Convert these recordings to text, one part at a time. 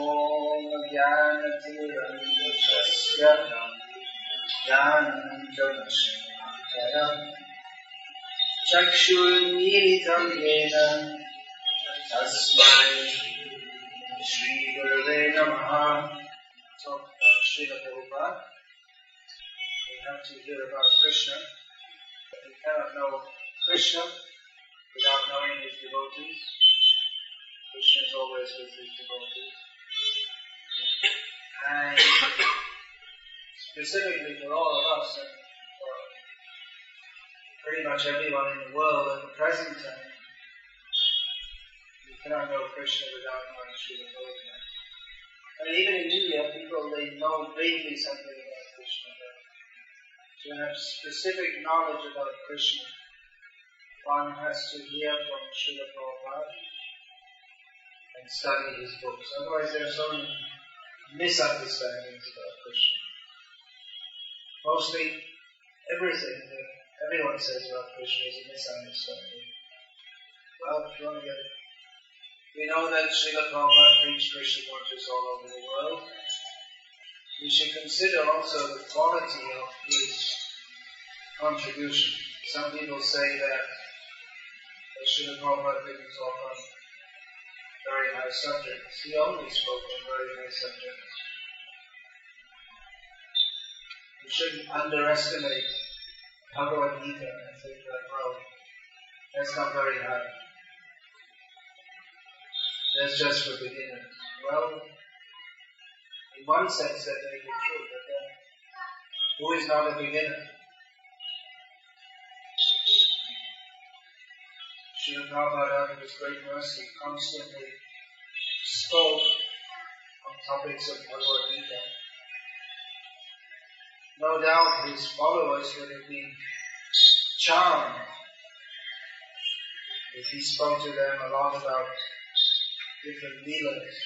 Om Jnanatirandasya Jnananjana Chakshurmilitam Yena Tasmai Shri Gurave Namaha. Talk about Srila Prabhupada. We have to hear about Krishna. But we cannot know Krishna without knowing his devotees. Krishna is always with his devotees. And specifically for all of us and for pretty much everyone in the world at the present time, you cannot know Krishna without knowing Srila Prabhupada. I mean, even in India, people, they know vaguely something about Krishna, but to have specific knowledge about Krishna, one has to hear from Srila Prabhupada and study his books. Otherwise, there are so many misunderstandings about Krishna. Mostly, everything that everyone says about Krishna is a misunderstanding. Well, if you want to get it, we know that Srila Prabhupada preached Krishna consciousness all over the world. We should consider also the quality of his contribution. Some people say that Srila Prabhupada didn't talk on very high subjects. He only spoke on very high subjects. We shouldn't underestimate Bhagavad Gita and think that, well, that's not very high. That's just for beginners. Well, in one sense that may be true, but then who is not a beginner? Srila Prabhupada, out of his great mercy, constantly spoke on topics of Bhagavad Gita. No doubt his followers would have been charmed if he spoke to them a lot about different leelas.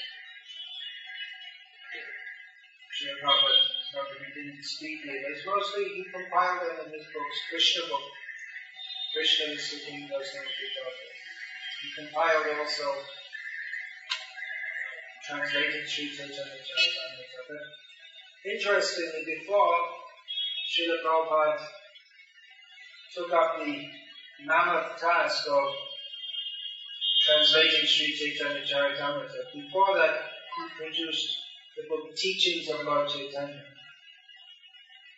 Srila Prabhupada not that he didn't speak leelas, mostly he compiled them in his books, Krishna book. Krishna is Supreme Personality Godhead. He compiled also translated Sri Chaitanya Charitamrita. Interestingly, before Srila Prabhupada took up the mammoth task of translating Sri Chaitanya Charitamrita, before that he produced the book Teachings of Lord Chaitanya,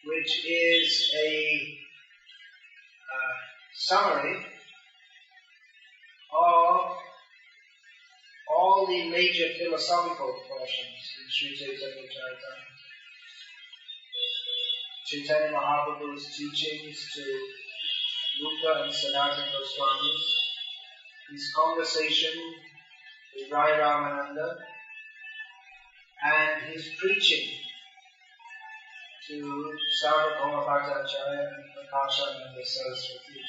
which is a summary of all the major philosophical portions in Sri Chaitanya Charitamrita. Chaitanya Mahaprabhu's teachings to Rupa and Sanatana Goswamis, his conversation with Rai Ramananda, and his preaching to Sarvabhauma Bhattacharya and Vikasa and the Saraswati.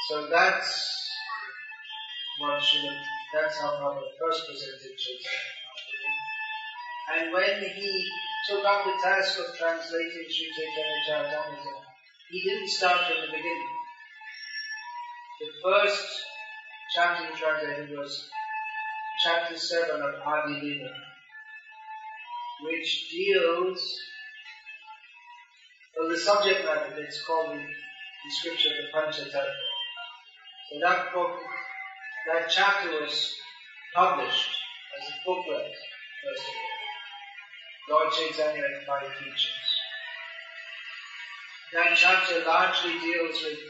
So that's how Prabhupada first presented Chaitanya Mahaprabhu. And when he took up the task of translating Sri Chaitanya Charitamrita, he didn't start from the beginning. The first chapter he translated was chapter 7 of Adi Lila, which deals, well, the subject matter, it's called the description of the Panchatattva. So that book, that chapter was published as a booklet, first of all. Lord Chaitanya and 5 teachings. That chapter largely deals with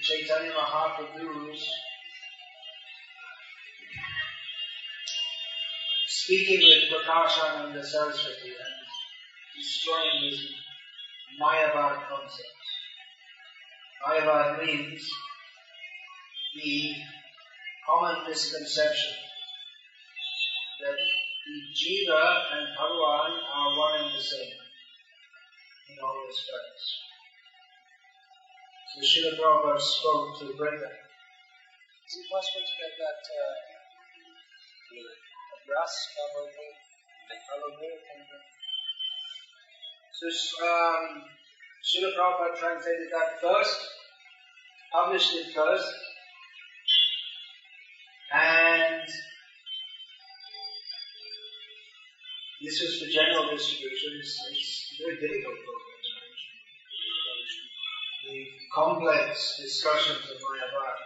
Chaitanya Mahaprabhu's speaking with Prakashananda Saraswati and destroying his Mayavad concepts. Mayavad means the common misconception that the Jiva and Bhagavan are one and the same in all respects. So Srila Prabhupada spoke to break that. Is it possible to get that address probably? So Srila Prabhupada translated that first, published it first, and This was for general distribution. It's very difficult book. The complex discussions of Mayabhakti.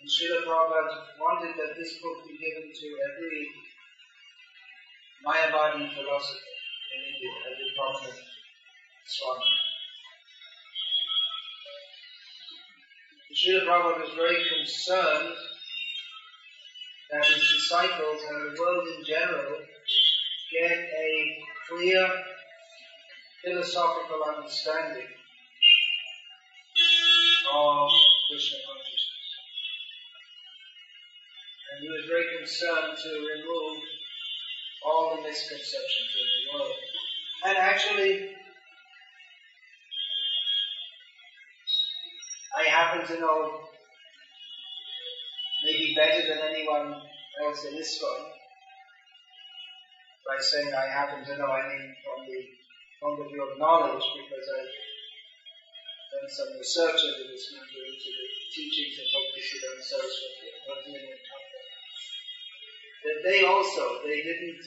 And Srila Prabhupada wanted that this book be given to every Mayavadi philosopher in India, every prominent Swami. Srila Prabhupada was very concerned that his disciples and the world in general get a clear philosophical understanding of Krishna consciousness. And he was very concerned to remove all the misconceptions in the world. And actually, I happen to know maybe better than anyone else in ISKCON. By saying I happen to know, I mean from the point of view of knowledge, because I've done some research into this matter, into the teachings of Bhakti and Saraswati and Bhakti and Thakur. That they didn't,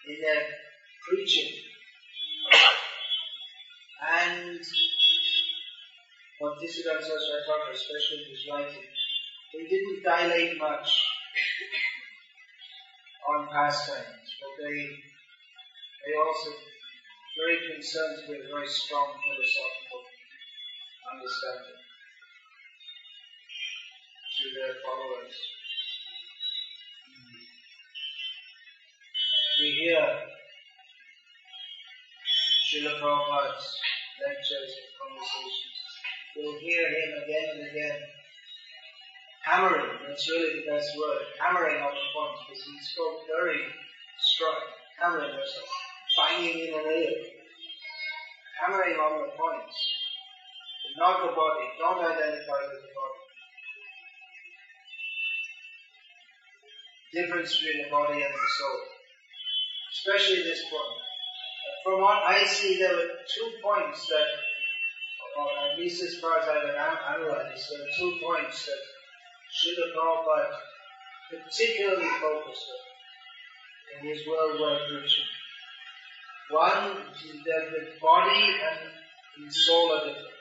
in their preaching and Bhakti and Saraswati Thakur, especially in his writing, they didn't dilate much on pastimes, but they also very concerned with very strong philosophical understanding to their followers. We hear Srila Prabhupada's lectures and conversations. We'll hear him again and again hammering, that's really the best word, hammering on the points, because he spoke very strong, hammering yourself, banging in a nail, hammering on the points. Not the body, don't identify with the body. Difference between the body and the soul. Especially this point. From what I see, there were 2 points that, or at least as far as I have analyzed, there are 2 points that Srila Prabhupada particularly focused on in his worldwide preaching. One is that the body and the soul are different.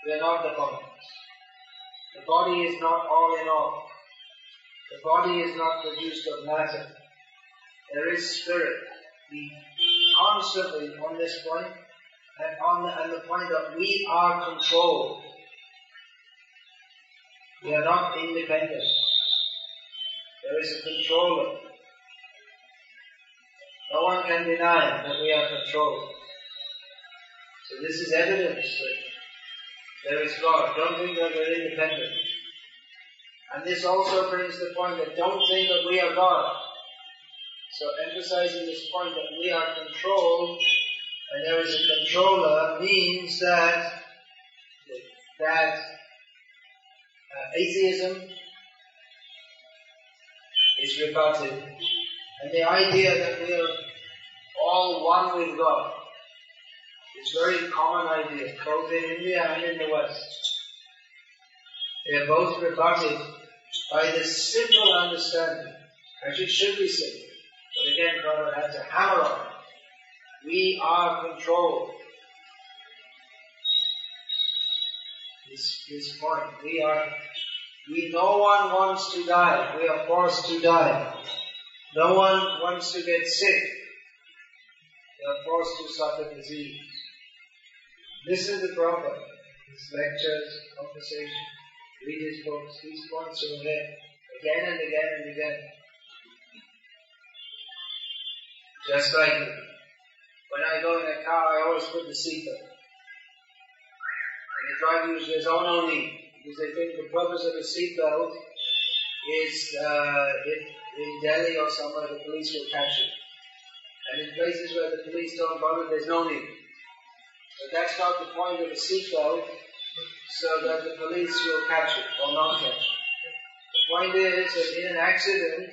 They are not the bodies. The body is not all in all. The body is not produced of matter. There is spirit. We constantly on this point and the point that we are controlled. We are not independent. There is a controller. No one can deny that we are controlled. So this is evidence that there is God. Don't think that we're independent. And this also brings the point that don't think that we are God. So emphasizing this point that we are controlled and there is a controller means that atheism is rebutted. And the idea that we are all one with God is a very common idea, both in India and in the West. They are both rebutted by this simple understanding. Actually, it should be simple. But again, Prabhupada had to hammer on it. We are controlled. This point. No one wants to die. We are forced to die. No one wants to get sick. We are forced to suffer disease. Listen to Prabhupada, his lectures, conversation, read his books, these points are there again and again and again. Just like when I go in a car, I always put the seatbelt. And the driver usually says, oh no need, because they think the purpose of the seatbelt is if in Delhi or somewhere the police will catch you. And in places where the police don't bother, there's no need. But that's not the point of the seatbelt, so that the police will catch it or not catch it. The point is that in an accident,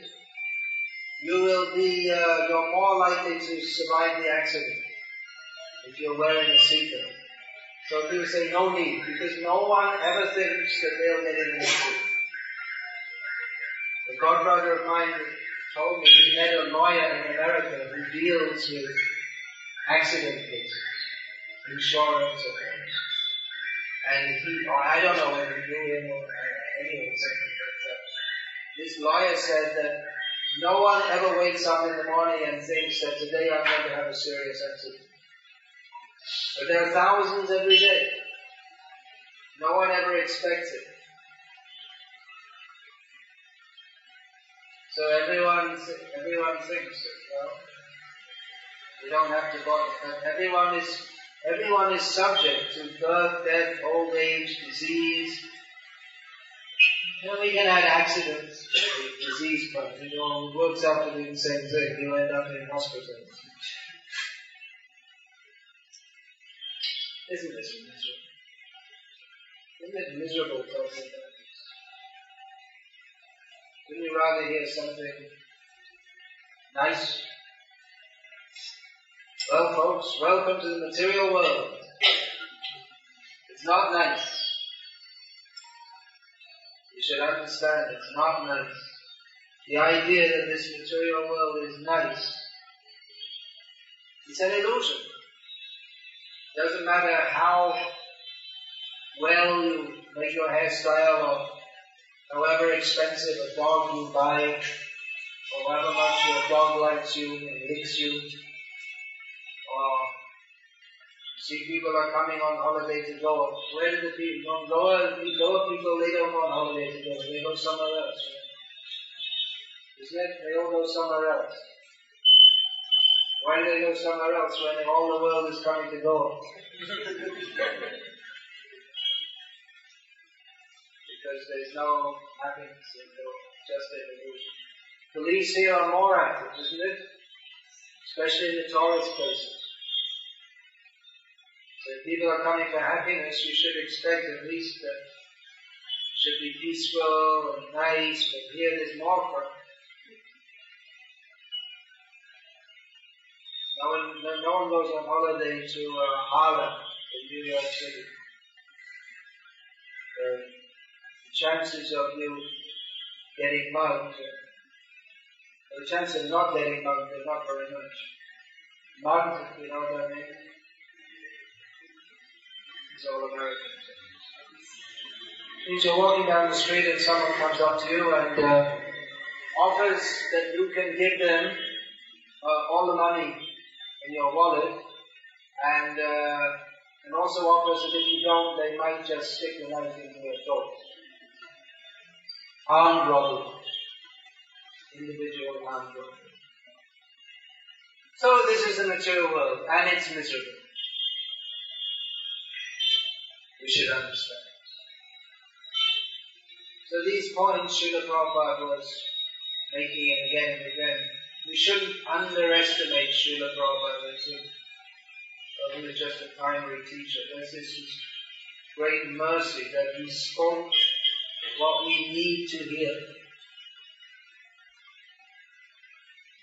you're more likely to survive the accident if you're wearing a seatbelt. So people say no need, because no one ever thinks that they'll get in an accident. A godbrother of mine told me he met a lawyer in America who deals with accident cases, insurance or things. And I don't know whether he knew him or anyone something like that. This lawyer said that no one ever wakes up in the morning and thinks that today I'm going to have a serious accident. But there are thousands every day. No one ever expects it. So everyone thinks that, you don't have to bother. Everyone is subject to birth, death, old age, disease. We can have accidents, disease comes. It works out to be the same thing. You end up in hospital. Isn't this miserable? Isn't it miserable talking about this? Wouldn't you rather hear something nice? Well, folks, welcome to the material world. It's not nice. You should understand it's not nice. The idea that this material world is nice, it's an illusion. It doesn't matter how well you make your hairstyle or however expensive a dog you buy or however much your dog likes you and licks you. Or see people are coming on holiday to go. Where do the people go? People, they don't go on holiday to go. They go somewhere else. Isn't it? They all go somewhere else. Why do they go somewhere else when all the world is coming to go? Because there's no happiness in just an illusion. Police here are more active, isn't it? Especially in the tourist places. So if people are coming for happiness, you should expect at least that it should be peaceful and nice, but here there's more crime. No one goes on holiday to Harlem in New York City. The chances of you getting mugged, the chance of not getting mugged is not very much. Mugged, you know what I mean? It's all American. Means you're walking down the street and someone comes up to you and offers that you can give them all the money in your wallet, and also offers that if you don't, they might just stick the knife into your throat. Armed robbery. Individual armed robbery. So this is the material world, and it's miserable. We should understand. So these points Srila Prabhupada was making again and again. We shouldn't underestimate Srila Prabhupada, who is just a primary teacher. There's this great mercy that he spoke what we need to hear,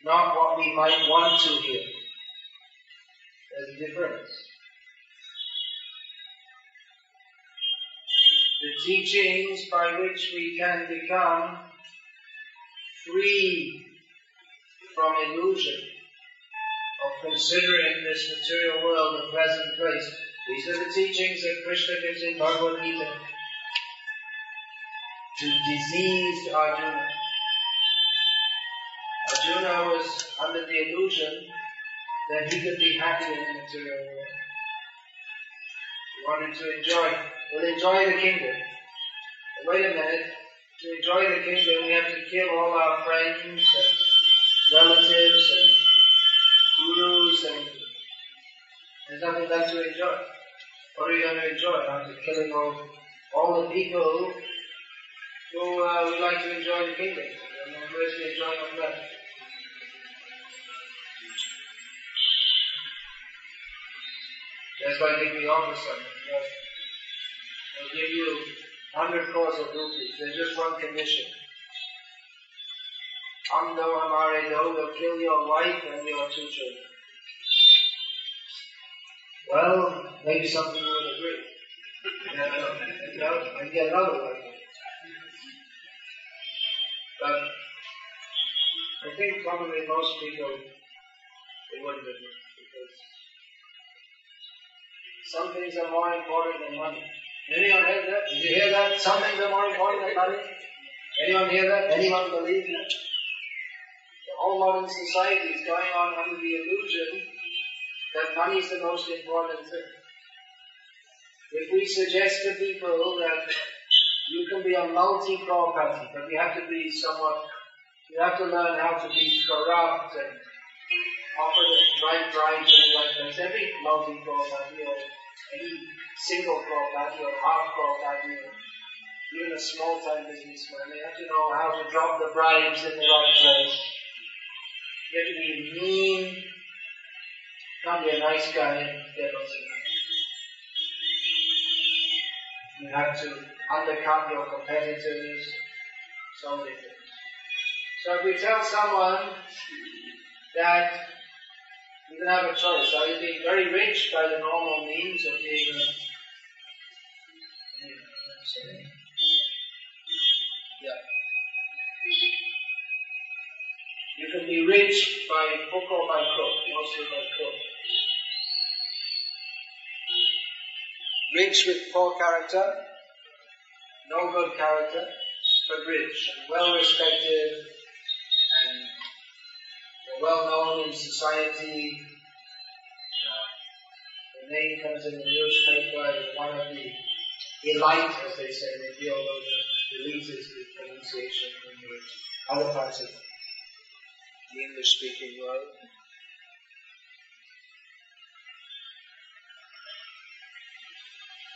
not what we might want to hear. There's a difference. The teachings by which we can become free from illusion of considering this material world a present place. These are the teachings that Krishna gives in Bhagavad Gita to diseased Arjuna. Arjuna was under the illusion that he could be happy in the material world. He wanted to enjoy the kingdom. But wait a minute, to enjoy the kingdom we have to kill all our friends and relatives and gurus, and there's nothing left to enjoy. What are we going to enjoy? After killing all the people who would like to enjoy the kingdom. And where's the enjoyment left? That's like if we offer something. They'll give you 100 crores of rupees. There's just one condition. Hum do hamare do, they'll kill your wife and your 2 children. Well, maybe some people would agree. And get another wife. I think probably most people, they wouldn't admit, because some things are more important than money. Anyone heard that? Did you hear that? Some things are more important than money? Anyone hear that? Anyone believe that? The whole modern society is going on under the illusion that money is the most important thing. If we suggest to people that you can be a multi-Prabhupada, but you have to be somewhat, you have to learn how to be corrupt and offer the right bribes and the right things. Every multi-Prabhupada or any single Prabhupada or half Prabhupada, even a small-time businessman, they have to know how to drop the bribes in the right place. You have to be mean, not be a nice guy and get lots of money. You have to undercut your competitors, so many things. So if we tell someone that you can have a choice, are you being very rich by the normal means of being you can be rich by hook or by crook, mostly by crook. Rich with poor character, no good character, but rich and well respected and well known in society. The name comes in the newspaper as one of the elite, as they say, maybe although the elite is the pronunciation in the other parts of the English-speaking world.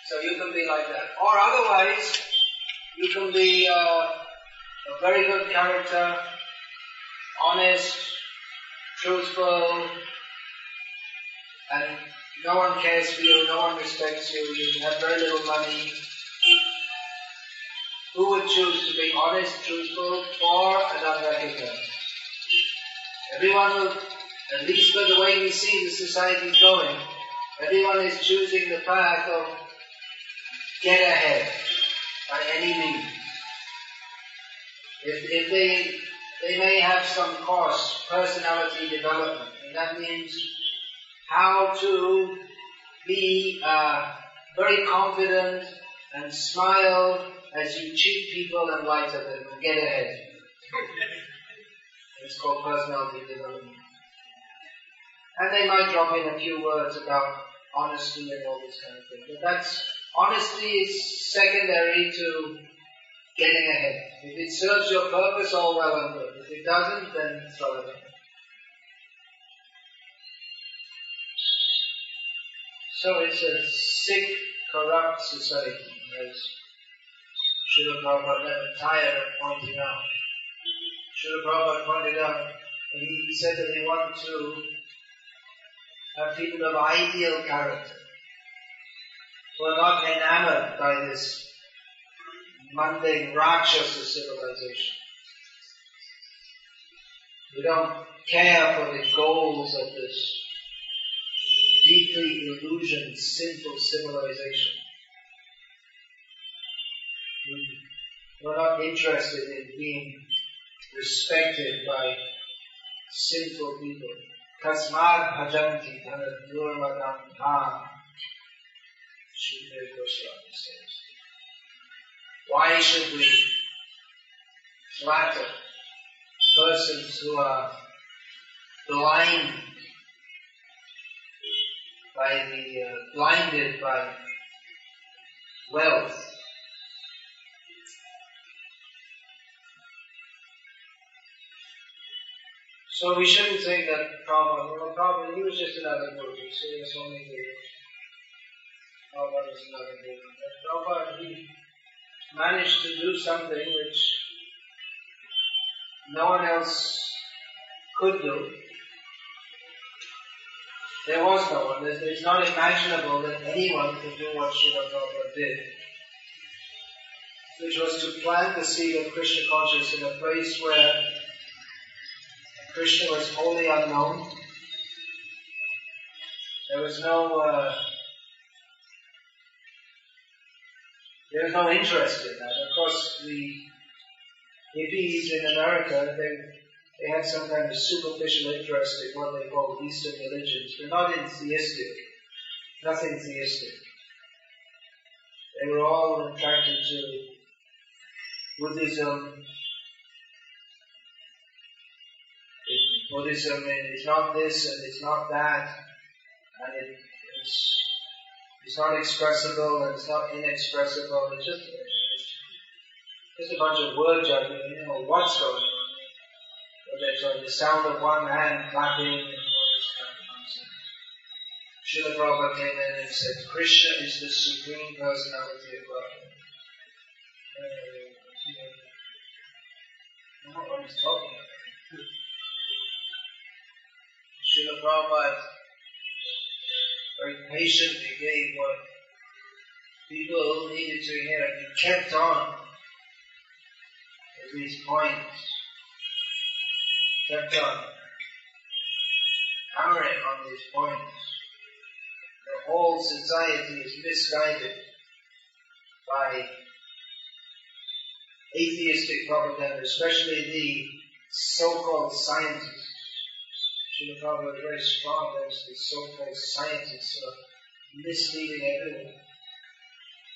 So you can be like that. Or otherwise, you can be a very good character, honest, truthful, and no one cares for you, no one respects you, you have very little money. Who would choose to be honest, truthful, poor, and unrecognized? Everyone will, at least by the way we see the society going, everyone is choosing the path of get ahead by any means. If they may have some course, personality development, and that means how to be very confident and smile as you cheat people and lie to them and get ahead. It's called personality development. And they might drop in a few words about honesty and all this kind of thing. But honesty is secondary to getting ahead. If it serves your purpose, all well and good. If it doesn't, then throw it away. So it's a sick, corrupt society, as Srila Prabhupada never tired of pointing out. Srila Prabhupada pointed out, and he said that he wanted to have people of ideal character, who are not enamored by this mundane Rakshasa civilization. We don't care for the goals of this deeply illusioned, sinful civilization. We're not interested in being respected by sinful people. Kasmad bhajanti dhanat durmadam dham. Srila Goswami says. Why should we flatter persons who are blinded by wealth? So we shouldn't think that Prabhupada, he was just another guru. So Swami guru. Prabhupada was another guru. But Prabhupada, he managed to do something which no one else could do. There was no one. It's not imaginable that anyone could do what Srila Prabhupada did, which was to plant the seed of Krishna consciousness in a place where Krishna was wholly unknown. There was no interest in that. Of course, the hippies in America, They had some kind of superficial interest in what they call Eastern religions, but not in theistic, nothing theistic. They were all attracted to Buddhism. Buddhism is not this and it's not that, and it's not expressible and it's not inexpressible. It's just a bunch of word juggling. You know what's going on. So the sound of one hand clapping and all this kind of nonsense. Srila Prabhupada came in and said, Krishna is the Supreme Personality of Godhead. I don't know what he's talking about. Srila Prabhupada very patiently gave what people needed to hear, and he kept on with these points. Kept on hammering on these points. The whole society is misguided by atheistic propaganda, especially the so-called scientists. Srila Prabhupada was very strong against the so-called scientists who are misleading everyone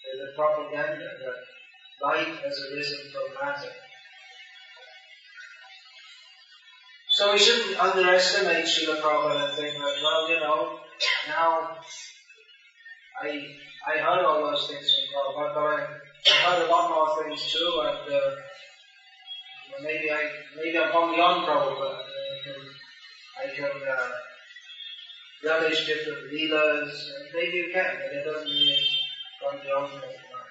with the propaganda that light has arisen from matter. So we shouldn't underestimate Srila Prabhupada and think that, well, you know, now I heard all those things from Prabhupada, but I heard a lot more things too, and maybe I'm gone beyond Prabhupada. I can relish different leelas, and maybe you can, but it doesn't mean it's gone beyond Prabhupada.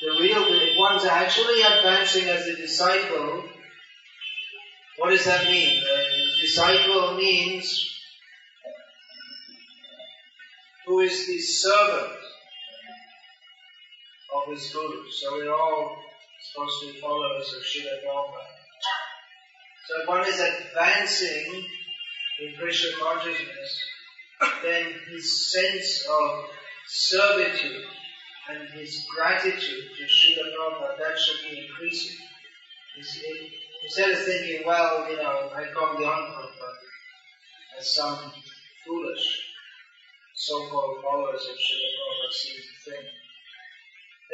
If one's actually advancing as a disciple, what does that mean? Disciple means who is the servant of his Guru. So we're all supposed to be followers of Srila Prabhupada. So if one is advancing in Krishna consciousness, then his sense of servitude and his gratitude to Srila Prabhupada, that should be increasing. Instead of thinking, well, you know, I've gone beyond Prabhupada, as some foolish so-called followers of Srila Prabhupada seem to think,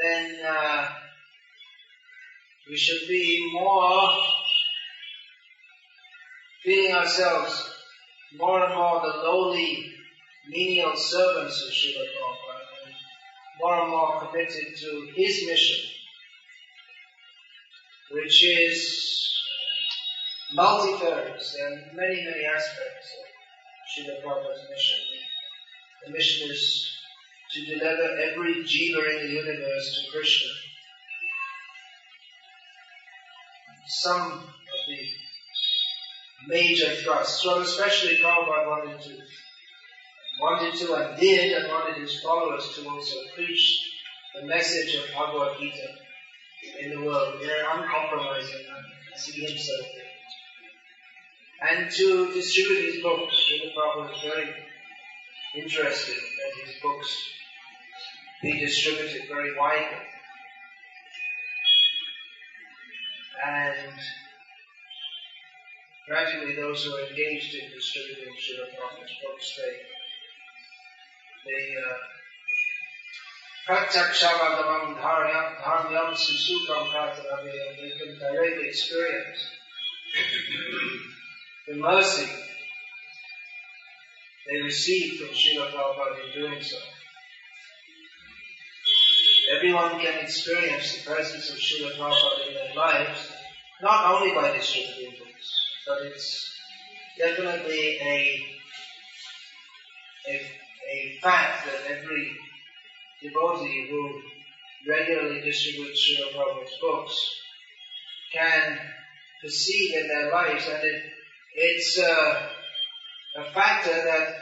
then we should be more feeling ourselves more and more the lowly, menial servants of Srila Prabhupada, and more committed to his mission, which is multifarious. There are many, many aspects of Srila Prabhupada's mission. The mission is to deliver every jiva in the universe to Krishna. Some of the major thrusts, well, especially Prabhupada wanted to and did, and wanted his followers to also preach the message of Bhagavad Gita in the world, very uncompromising, as he himself did. And to distribute his books. Srila Prabhupada was very interested that his books be distributed very widely. And gradually those who are engaged in distributing Srila Prabhupada's books, they Pratyakshavadamam dharmyam susukam katarabhyam, they can directly experience the mercy they receive from Srila Prabhupada in doing so. Everyone can experience the presence of Srila Prabhupada in their lives, not only by distributing books, but it's definitely a fact that every devotee who regularly distributes Srila Prabhupada's books can perceive in their lives, and it's a factor that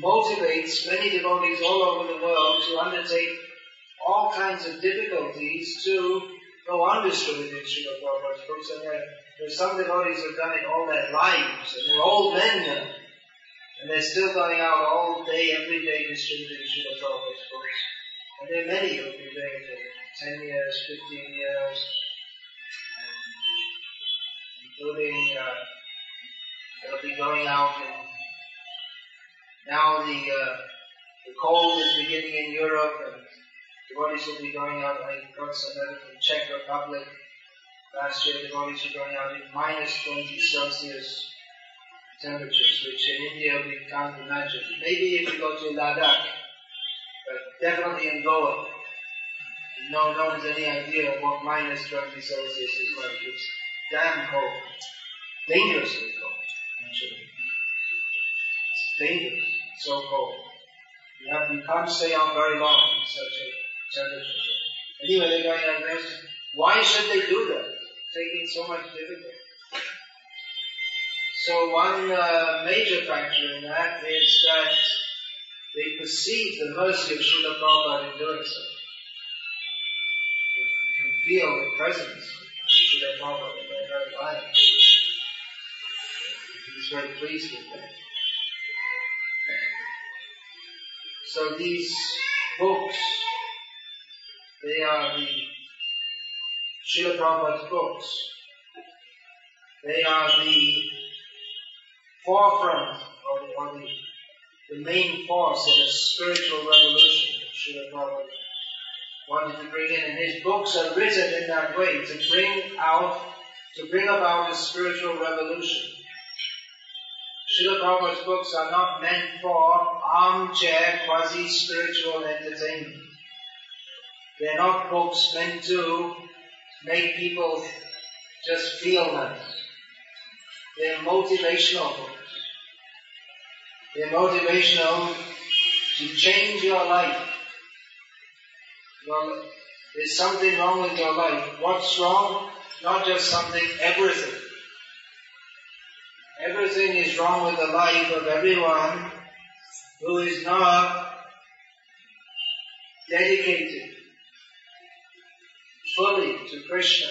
motivates many devotees all over the world to undertake all kinds of difficulties to go on distributing Srila Prabhupada's books. And there's some devotees who have done it all their lives, and they're old men now, and they're still going out all day, every day, distributing Srila Prabhupada's books. And there are many who have been doing it for 10 years, 15 years. including they'll be going out, and now the cold is beginning in Europe, and devotees will be going out. I got some letter from Czech Republic. Last year, devotees were going out in minus 20 Celsius temperatures, which in India we can't imagine. Maybe if you go to Ladakh, but definitely in Goa. No one has any idea of what minus 20 Celsius is like. It's damn cold. Dangerously cold, actually. It's dangerous. It's so cold. You can't stay on very long in such a temperature. Anyway, they're going out there. Why should they do that? Taking so much difficulty. So one major factor in that is that they perceive the mercy of Srila Prabhupada in doing so. You can feel the presence of Srila Prabhupada in their very life. He's very pleased with that. So these books, they are the Srila Prabhupada's books. They are the forefront or the main force in a spiritual revolution that Srila Prabhupada wanted to bring in. And his books are written in that way, to bring about a spiritual revolution. Srila Prabhupada's books are not meant for armchair quasi-spiritual entertainment. They're not books meant to make people just feel nice. They're motivational books. They're motivational to change your life. Well, there's something wrong with your life. What's wrong? Not just something, everything. Everything is wrong with the life of everyone who is not dedicated fully to Krishna.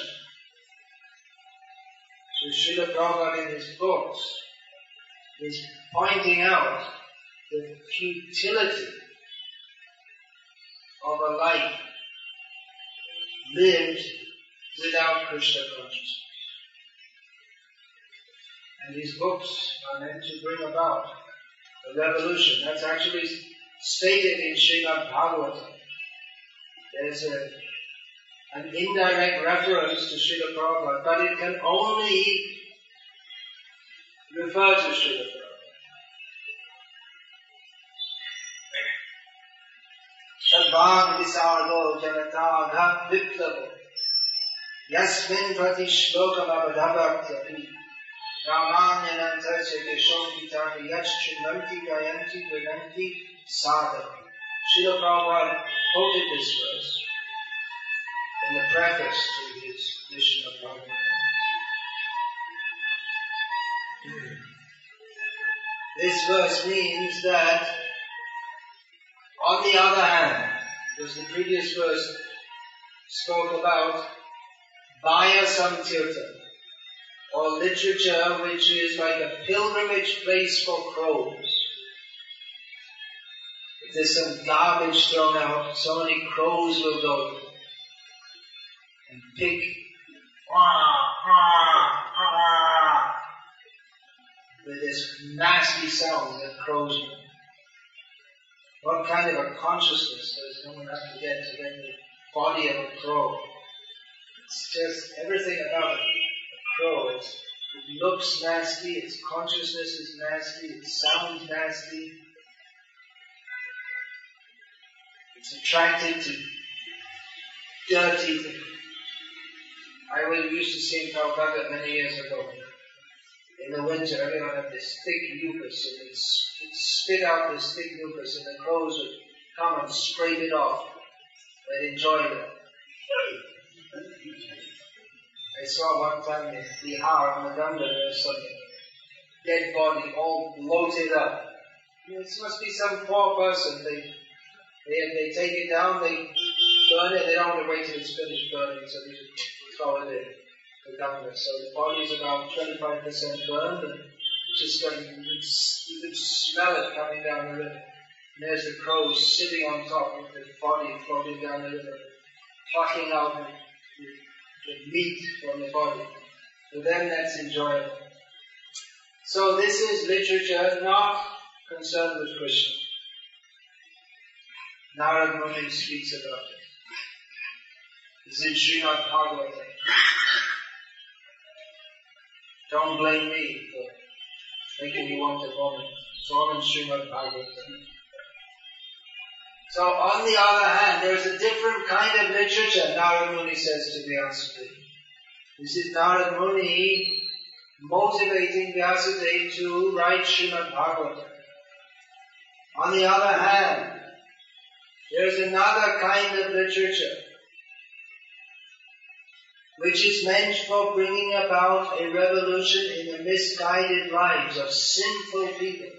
So Srila Prabhupada in his books is pointing out the futility of a life lived without Krishna consciousness. And these books are meant to bring about a revolution. That's actually stated in Srimad Bhagavatam. There's an indirect reference to Srila Prabhupada, but it can only refer to Srila Prabhupada. Shadbhag visargo janatagha viplavo yasmin prati shlokam abadabhakti Ramanyanantasya keshonkitani yachchunanti gayanti vidanti sadhana. Srila Prabhupada quoted this verse in the preface to his edition of Bhagavatam. This verse means that, on the other hand, because the previous verse spoke about Bhaya Samtirtha, or literature which is like a pilgrimage place for crows. If there's some garbage thrown out, so many crows will go and pick with this nasty sound that crows make. What kind of a consciousness does someone have to get the body of a crow? It's just everything about it. Crow. It looks nasty, its consciousness is nasty, it sounds nasty. It's attracted to dirty things. I used to sing Calcutta many years ago. In the winter, everyone had this thick mucus, and it spit out this thick mucus, and the crows would come and scrape it off. They'd enjoy that. I saw one time in Bihar on the Ganga, there's some dead body all bloated up. This must be some poor person. They take it down, they burn it, they don't want to wait till it's finished burning, so they just throw it in the Ganga. So the body is about 25% burned, and it's just you can smell it coming down the river. And there's the crows sitting on top with the body floating down the river, plucking out the meat from the body. For them that's enjoyable. So this is literature not concerned with Krishna. Narad Muni speaks about it. It's in Srimad Bhagavatam. Don't blame me for making you want to vomit. It's all in Srimad Bhagavatam. So on the other hand, there is a different kind of literature, Narad Muni says to Vyasadeva. This is Narad Muni motivating Vyasadeva to write Srimad Bhagavatam. On the other hand, there is another kind of literature which is meant for bringing about a revolution in the misguided lives of sinful people.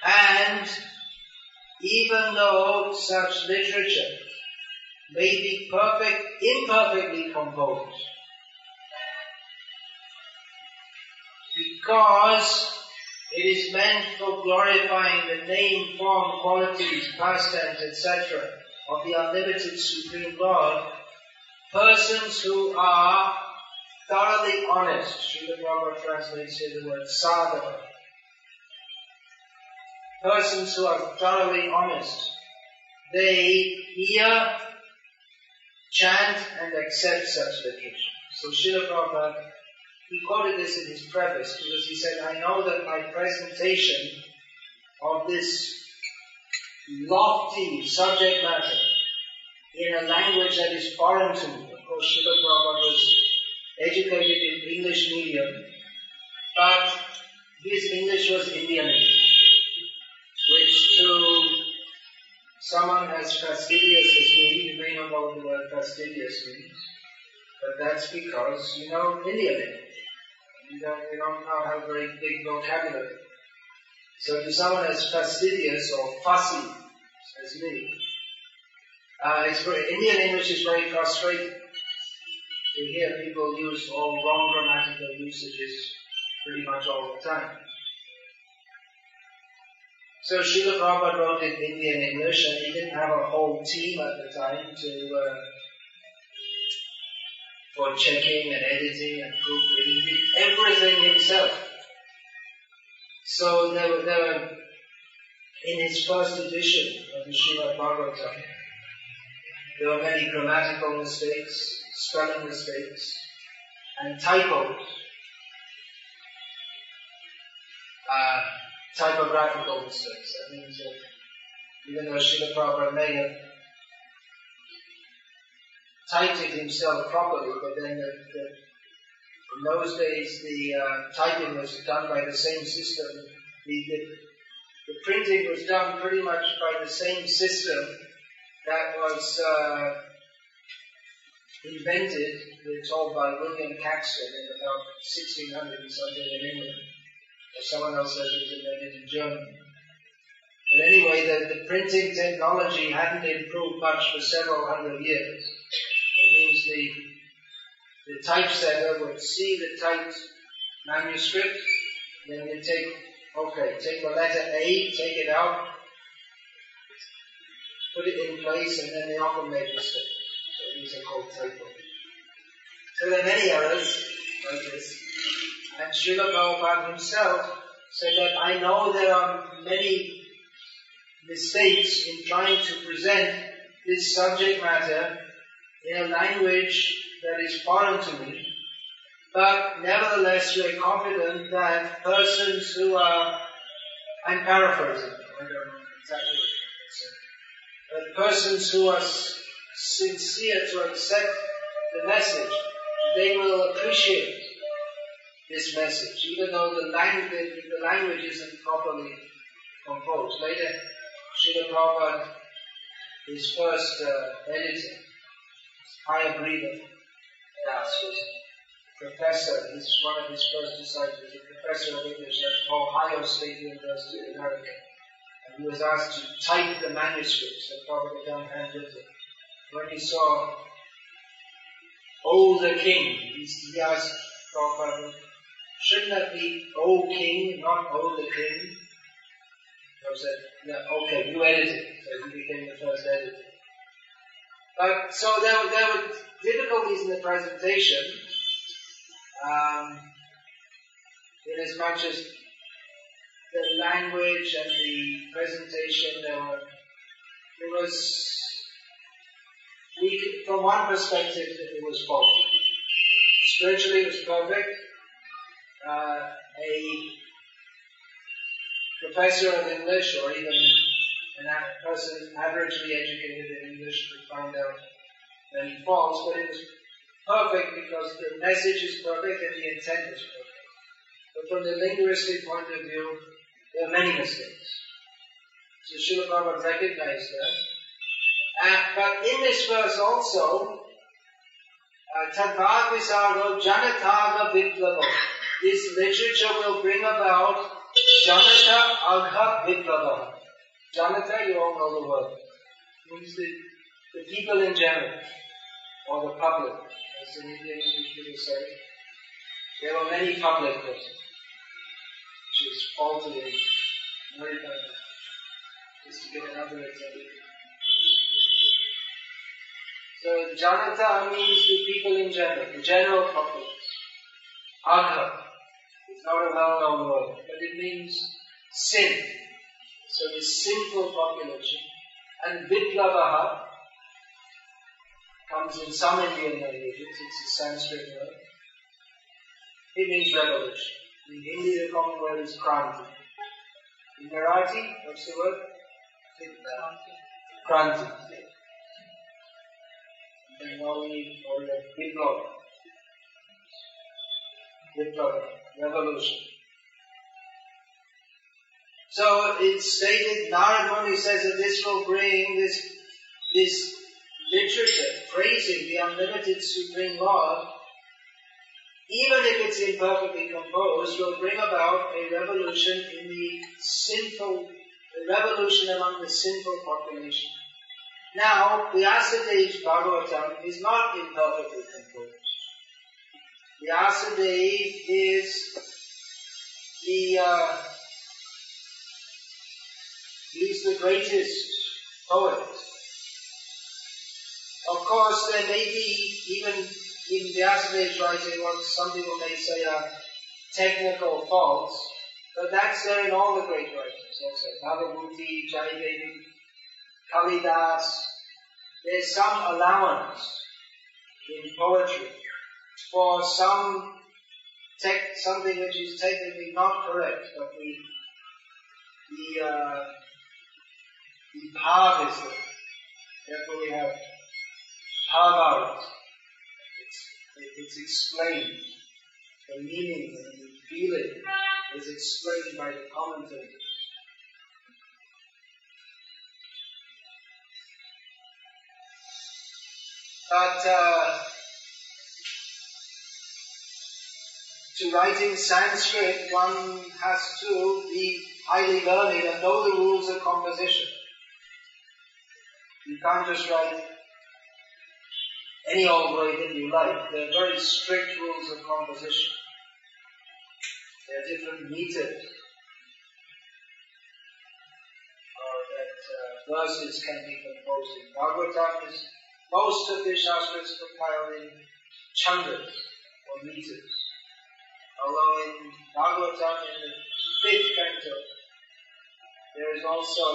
And even though such literature may be imperfectly composed, because it is meant for glorifying the name, form, qualities, pastimes, etc. of the unlimited Supreme Lord, persons who are thoroughly honest, Srila Prabhupada translates here the word sadhava, persons who are thoroughly honest, they hear, chant and accept such literature. So Srila Prabhupada, he quoted this in his preface because he said, I know that my presentation of this lofty subject matter in a language that is foreign to me. Of course, Srila Prabhupada was educated in English medium, but his English was Indian English, which to someone as fastidious as me, you may not know what the word fastidious means, but that's because you know Indian English. You don't now have a very big vocabulary. So to someone as fastidious or fussy as me, Indian English is very frustrating. You hear people use all wrong grammatical usages pretty much all the time. So Srila Prabhupada wrote in Indian English, and he didn't have a whole team at the time for checking and editing and proofreading. He did everything himself. So there were, in his first edition of the Srimad Bhagavatam, there were many grammatical mistakes, spelling mistakes, and typos, typographical mistakes. That means that even though Srila Prabhupada may have typed it himself properly, but then in those days the typing was done by the same system. The printing was done pretty much by the same system that was invented, we're told, by William Caxton in about 1600 and something in England. Or someone else says it was invented in Germany. But anyway, the printing technology hadn't improved much for several hundred years. It means the typesetter would see the typed manuscript, then you take the letter A, take it out, put it in place, and then they often make mistakes. So these are called typos. So there are many errors like this. And Srila Prabhupada himself said that I know there are many mistakes in trying to present this subject matter in a language that is foreign to me, but nevertheless we are confident that persons who are, I'm paraphrasing, I don't know exactly what it is, but persons who are sincere to accept the message, they will appreciate this message, even though the language isn't properly composed. Later, Srila Prabhupada, his first editor, Hayagriva Das, was a professor. He's one of his first disciples, a professor of English at Ohio State University in America. And he was asked to type the manuscripts that Prabhupada done handwritten. When he saw "O the King," he asked Prabhupada, shouldn't that be "O King," not "O the King"? Prabhupada said, no, okay, you edit it. So he became the first editor. But so there were difficulties in the presentation, in as much as the language and the presentation, from one perspective it was faulty. Spiritually it was perfect. A professor of English or even a person averagely educated in English would find out many faults, but it was perfect because the message is perfect and the intent is perfect. But from the linguistic point of view, there are many mistakes. So Srila Prabhupada recognized that. But in this verse also, Tadvad Visargo Janataga Viplavo. This literature will bring about Janata Agha Viplava. Janata, you all know the word. It means the people in general, or the public, as in Indian English people say. There were many public persons, which is faulty in American, just to get another example. So Janata means the people in general, the general public. Agha. It's not a well-known word, but it means sin. So the sinful population. And Viplavaha comes in some Indian languages, it's a Sanskrit word. It means revolution. In Hindi the common word is Kranti. In Marathi, what's the word? Kranti. In Bengali, or Viplava. Viplava, revolution. So it's stated, Narad Muni says that this will bring this literature praising the unlimited Supreme Lord, even if it's imperfectly composed, will bring about a revolution in a revolution among the sinful population. Now, Vyasadev's Bhagavatam is not imperfectly composed. Vyasadeva is he's the greatest poet. Of course, there may be, even in Vyasadev's writing, what some people may say are technical faults, but that's there in all the great writers also. Bhagavati, Jayadevi, Kalidas. There's some allowance in poetry for something which is technically not correct, but the bhav is there. Therefore we have bhava. It's explained. The meaning and the feeling is explained by the commentators. But to write in Sanskrit, one has to be highly learned and know the rules of composition. You can't just write any old way that you like. There are very strict rules of composition. There are different meters that verses can be composed in. Bhagavatam is, most of the Shastras compiled in chandas or meters. Although in Bhagavatam, in the 5th canto, there is also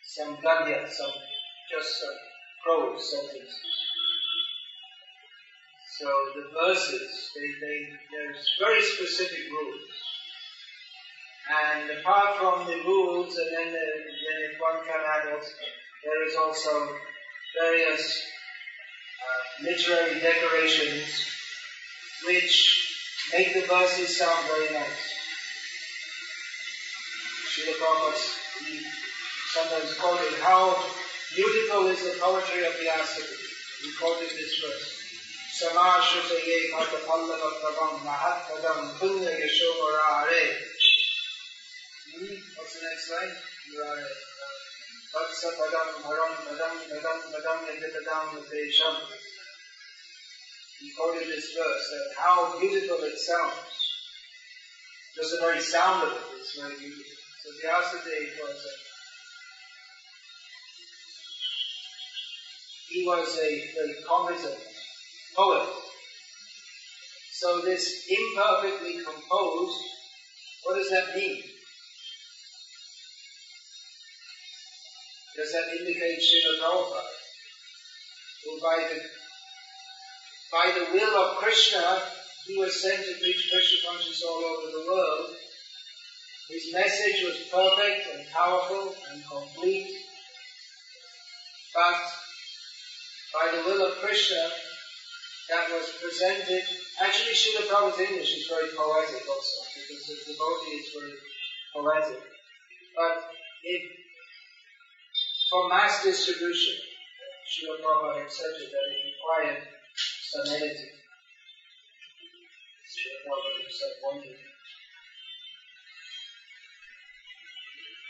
some gadya, some prose sentences. So the verses, there's very specific rules. And apart from the rules, and then if one can add it, there is also various literary decorations which make the verses sound very nice. Srila Prabhupada sometimes quoted how beautiful is the poetry of Vyasdev. He quoted this verse. Samashutaye Bhattapallava Prabham Mahat Padam Punya Yashovarare. What's the next line? Vatsa Padam Bharam Padam Padam Padam Nidpadam Nidesham. He quoted this verse and how beautiful it sounds. Just the very sound of it is very beautiful. So Vyasadeva was he was a very competent poet. So this imperfectly composed, what does that mean? Does that indicate Srila Prabhupada? Who by the will of Krishna, he was sent to preach Krishna consciousness all over the world. His message was perfect and powerful and complete. But by the will of Krishna, that was presented. Actually, Srila Prabhupada's English is very poetic also, because the devotee is very poetic. But for mass distribution, Srila Prabhupada accepted that it required some editing. Srila Prabhupada himself wanted.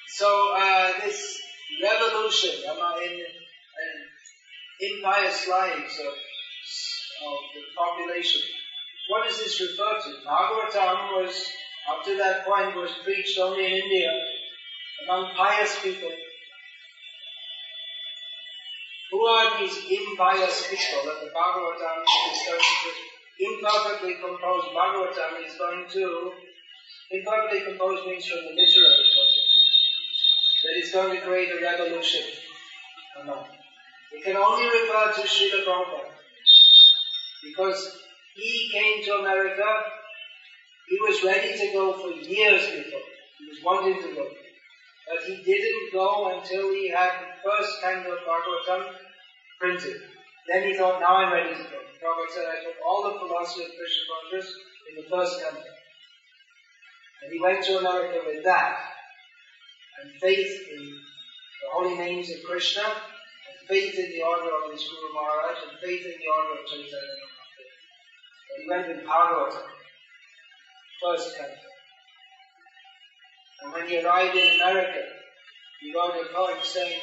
So this revolution in impious lives of the population, what does this refer to? Bhagavatam was, up to that point, was preached only in India, among pious people. Who are these impious people that the Bhagavatam is going to, imperfectly composed Bhagavatam is going to, imperfectly composed means from the literary point of view, that it's going to create a revolution among. It can only refer to Srila Prabhupada, because he came to America, he was ready to go for years before, he was wanting to go. But he didn't go until he had the first canto of Bhagavatam printed. Then he thought, now I'm ready to go. Prabhupada said, I took all the philosophy of Krishna consciousness in the first canto. And he went to America with that, and faith in the holy names of Krishna, and faith in the order of his Guru Maharaj, and faith in the order of Chaitanya Mahaprabhu. But he went with Bhagavatam, first canto. And when he arrived in America, he wrote a poem saying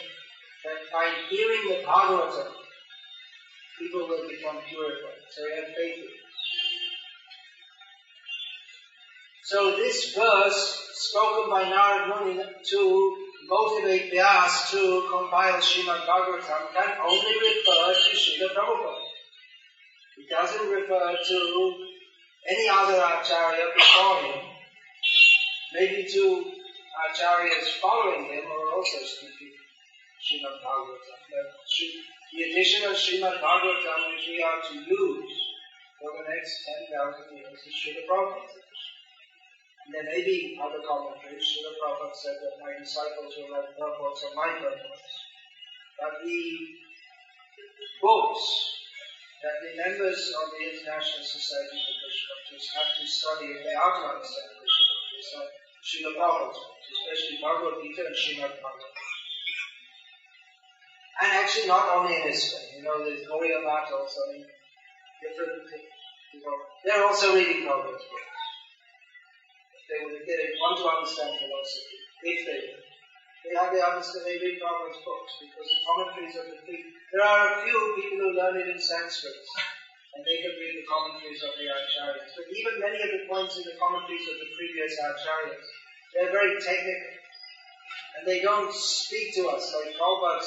that by hearing the Bhagavatam, people will become purified. So he had faith in it. So this verse, spoken by Narad Muni to motivate Vyas to compile Srimad Bhagavatam, can only refer to Srila Prabhupada. It doesn't refer to any other Acharya before him. Maybe two Acharyas following him are also speaking Srimad Bhagavatam. But the edition of Srimad Bhagavatam which we are to use for the next 10,000 years is Srila Prabhupada's edition. And there may be other commentaries. Srila Prabhupada said that my disciples will have purports of my purports. But the books that the members of the International Society for Krishna Consciousness have to study if they are to understand Krishna Consciousness, like Srila Prabhupada, especially Bhagavad Gita and Srimad Bhagavatam. And actually not only in ISKCON, there's Gauriya Math also in different, they're also reading Prabhupada's books. If they want to understand philosophy, they read Prabhupada's books, because the commentaries of there are a few people who learn it in Sanskrit, and they can read the commentaries of the Acharyas. But even many of the points in the commentaries of the previous Acharyas, they're very technical. And they don't speak to us like Prabhupada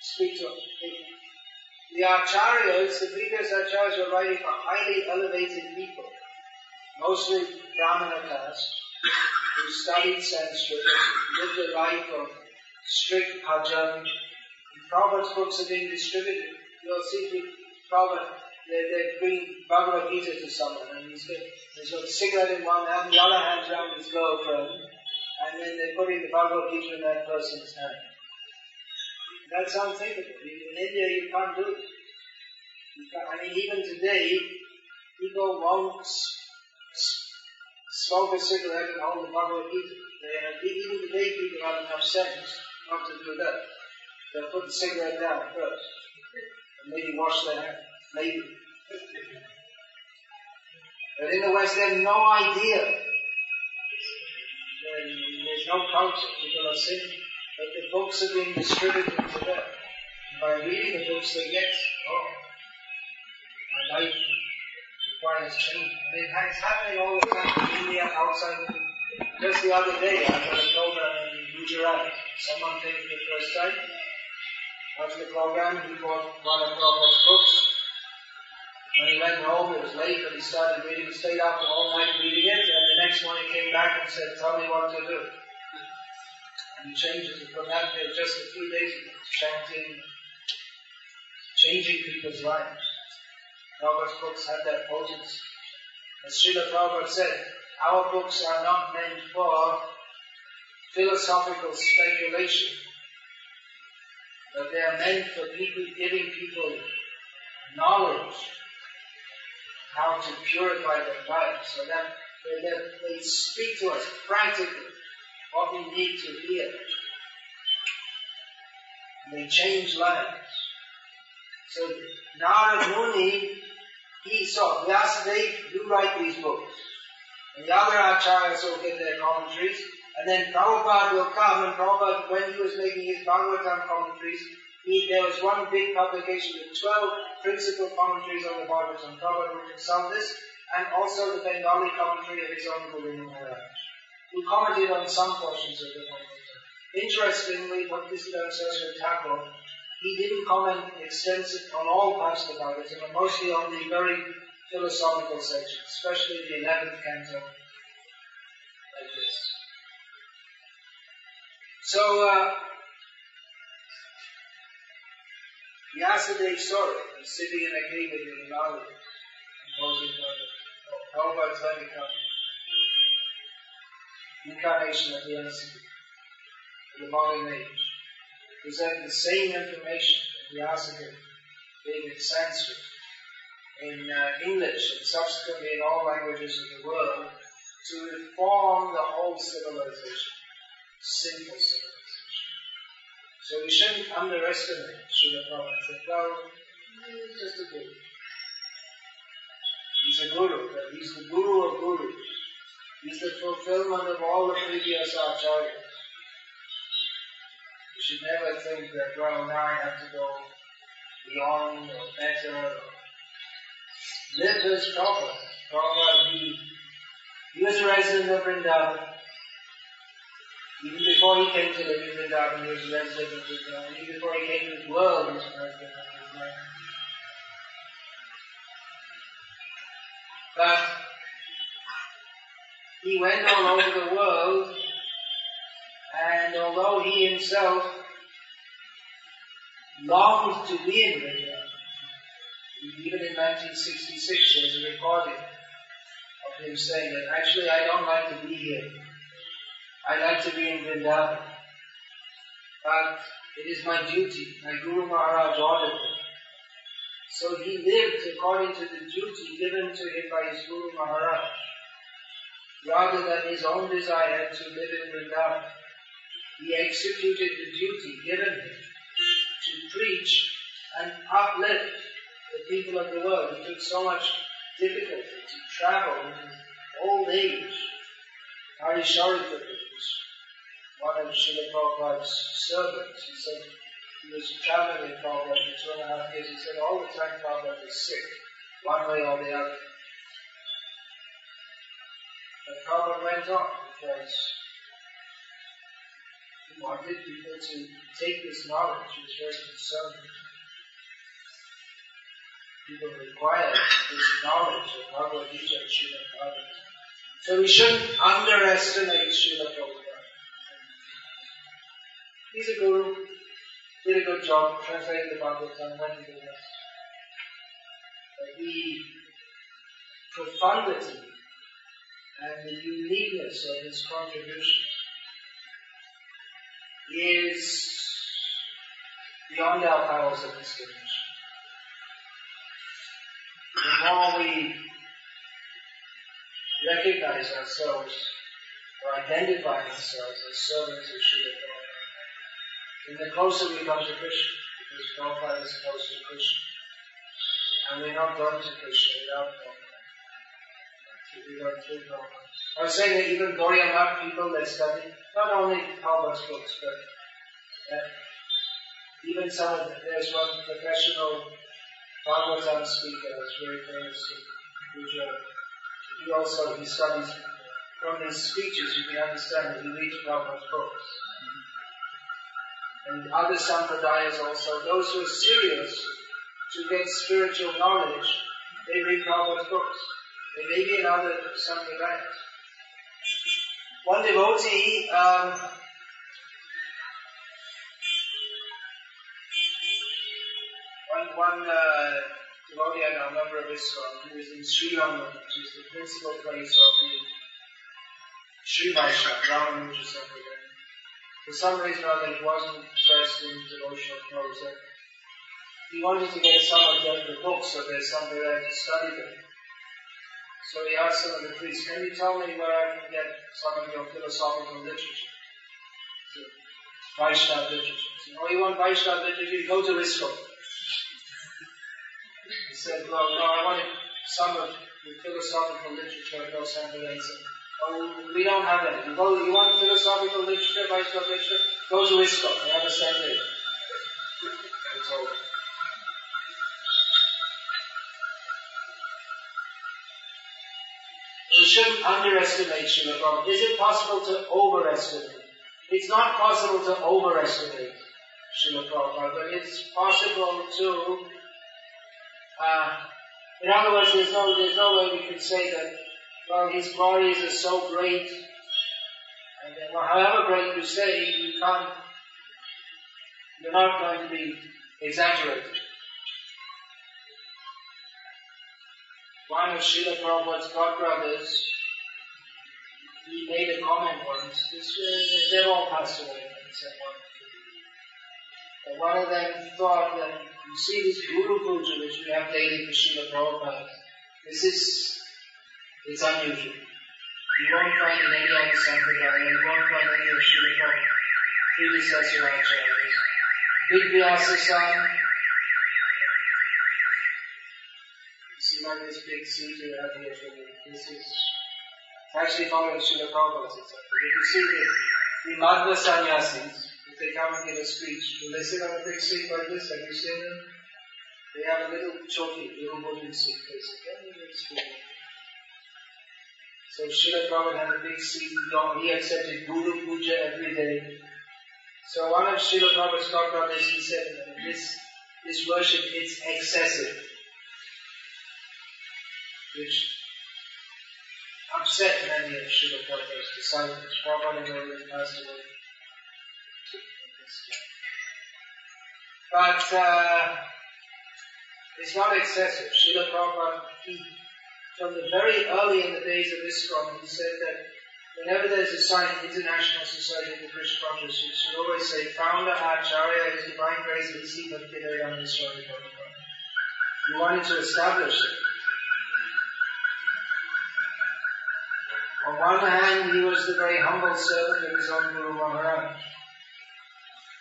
speak to us. The Acharyas, the previous Acharyas were writing for highly elevated people, mostly Brahmana caste, who studied Sanskrit, lived a life of strict bhajan. Prabhupada's books are being distributed. You'll see Prabhupada, they bring Bhagavad Gita to someone, and he's got a cigarette in one hand, the other hand's around his girlfriend, and then they're putting the Bhagavad Gita in that person's hand. That's unthinkable. In India, you can't do it. Even today, people won't smoke a cigarette and hold the Bhagavad Gita. Even today, people have enough sense not to do that. They'll put the cigarette down first, and maybe wash their hands. Maybe. But in the West, they have no idea. There's no culture. People are saying that the books are being distributed to them. And by reading the books, they get, my life requires change. It's happening all the time in India, outside of India. Just the other day, I got a program in Gujarat. Someone came for the first time. After the program, he bought one of Prabhupada's books. When he went home, it was late, but he started reading. He stayed up all night reading it, and the next morning he came back and said, "Tell me what to do." And he changes it. From that day, just a few days, he was chanting, changing people's lives. Prabhupada's books had that potency. As Srila Prabhupada said, our books are not meant for philosophical speculation, but they are meant for people, giving people knowledge how to purify their lives, so that they speak to us practically what we need to hear. And they change lives. So Narada Muni, he saw Vyasadeva, you write these books. And the other acharyas will get their commentaries. And then Prabhupada will come, and Prabhupada, when he was making his Bhagavatam commentaries, there was one big publication with 12 principal commentaries on the Bhagavatam. Prabhupada would consult this, and also the Bengali commentary of his own Guru Maharaj, who commented on some portions of the Bhagavatam. Interestingly, Bhaktisiddhanta Saraswati Thakur, he didn't comment extensively on all parts of the Bhagavatam, but mostly on the very philosophical sections, especially the 11th canto, like this. So, Vyasadeva saw it. He's sitting in a cave in the Himalayas, composing Prabhupada's very incarnation of Vyasadeva in the modern age. Present the same information that Vyasadeva gave in Sanskrit, in English, and subsequently in all languages of the world, to reform the whole civilization, sinful civilization. So we shouldn't underestimate Srila Prabhupada. Say, well, he's just a guru. He's a guru, but he's the guru of gurus. He's the fulfillment of all the previous acharyas. You should never think that, well, now I have to go beyond or better. Live as Prabhupada. Prabhupada, he was a resident of Vrindavan. Even before he came to live in Vrindavan, he was a resident of Vrindavan. Even before he came to the world, he was a resident of Vrindavan. But he went all over the world, and although he himself longed to be in Vrindavan, even in 1966 there's a recording of him saying that actually I don't like to be here. I like to be in Vrindavan. But it is my duty. My Guru Maharaj ordered me. So he lived according to the duty given to him by his Guru Maharaj, rather than his own desire to live in Vrindavan. He executed the duty given him to preach and uplift the people of the world. He took so much difficulty to travel in his old age. Hari Sharifat, one of Srila Prabhupada's servants, he said he was traveling with Prabhupada for 2.5 years. He said all the time Prabhupada was sick, one way or the other. But Prabhupada went on because he wanted people to take this knowledge. He was very concerned. People require this knowledge of Bhagavad Gita and Srimad Bhagavatam. So we shouldn't underestimate Srila Prabhupada. He's a guru, did a good job, translated the Bhagavatam, went into the rest. But the profundity and the uniqueness of his contribution is beyond our powers of estimation. The more we recognize ourselves or identify ourselves as servants of Srila Prabhupada, and the closer we come to Krishna, because Prabhupada is close to Krishna. And we're not going to Krishna without Prabhupada. We go through Prabhupada. I was saying that even Gaudiya Math people that study, not only Prabhupada's books, but even some of there's one professional Bhagavatam speaker that's very famous in Gujarat. He studies from his speeches, you can understand that he reads Prabhupada's books. and other sampradayas also, those who are serious to get spiritual knowledge, they read Prabhupada's books. They may be in other sampradayas. One devotee, one devotee I know, a member of ISKCON, he was in Srila, which is the principal place of the Sri Vaishnava, Ramanuja Sampradaya. For some reason or other, it wasn't dressed in devotional clothes. He wanted to get some of the books of their Sampradaya to study them. So he asked some of the priests, can you tell me where I can get some of your philosophical literature? So, Vaishnava literature. He said, oh, you want Vaishnava literature? Go to ISKCON. He said, well, no, I wanted some of the philosophical literature of those Sampradayas. Oh, we don't have any. You want philosophical literature, Vaishnava literature? Go to ISKCON. They have a Sunday. That's all. We shouldn't underestimate Srila Prabhupada. Is it possible to overestimate? It's not possible to overestimate Srila Prabhupada, but it's possible to, in other words, there's no way we can say that, well, his glories are so great, and then, well, however great you say, you're not going to be exaggerated. One of Srila Prabhupada's godbrothers, he made a comment once, they've all passed away, but one of them thought that, you see this Guru Puja which we have daily for Srila Prabhupada, it's unusual. You won't find in any other sampradaya, you won't find any of Srila Prabhupada's predecessor acharyas. Vikasa, see like this big seat you have here for me. This is actually following Srila Prabhupada's example. You can see the Madhva sannyasis, if they come and give a speech, when they sit on a big seat like this, have you seen them? They have a little choki, little wooden seat, basically. So Srila Prabhupada had a big seat, he accepted Guru Puja every day. So one of Srila Prabhupada's godbrothers, he said, this worship, it's excessive. Which upset many of Srila Prabhupada's disciples. Prabhupada has already passed away. But it's not excessive. Srila Prabhupada, from the very early in the days of ISKCON, he said that whenever there's a sign, International Society of Krishna Consciousness, you should always say, Founder Acharya, His Divine Grace, V.C. Bhaktivedanta Swami Prabhupada. He wanted to establish it. On one hand, he was the very humble servant of his own Guru Maharaj.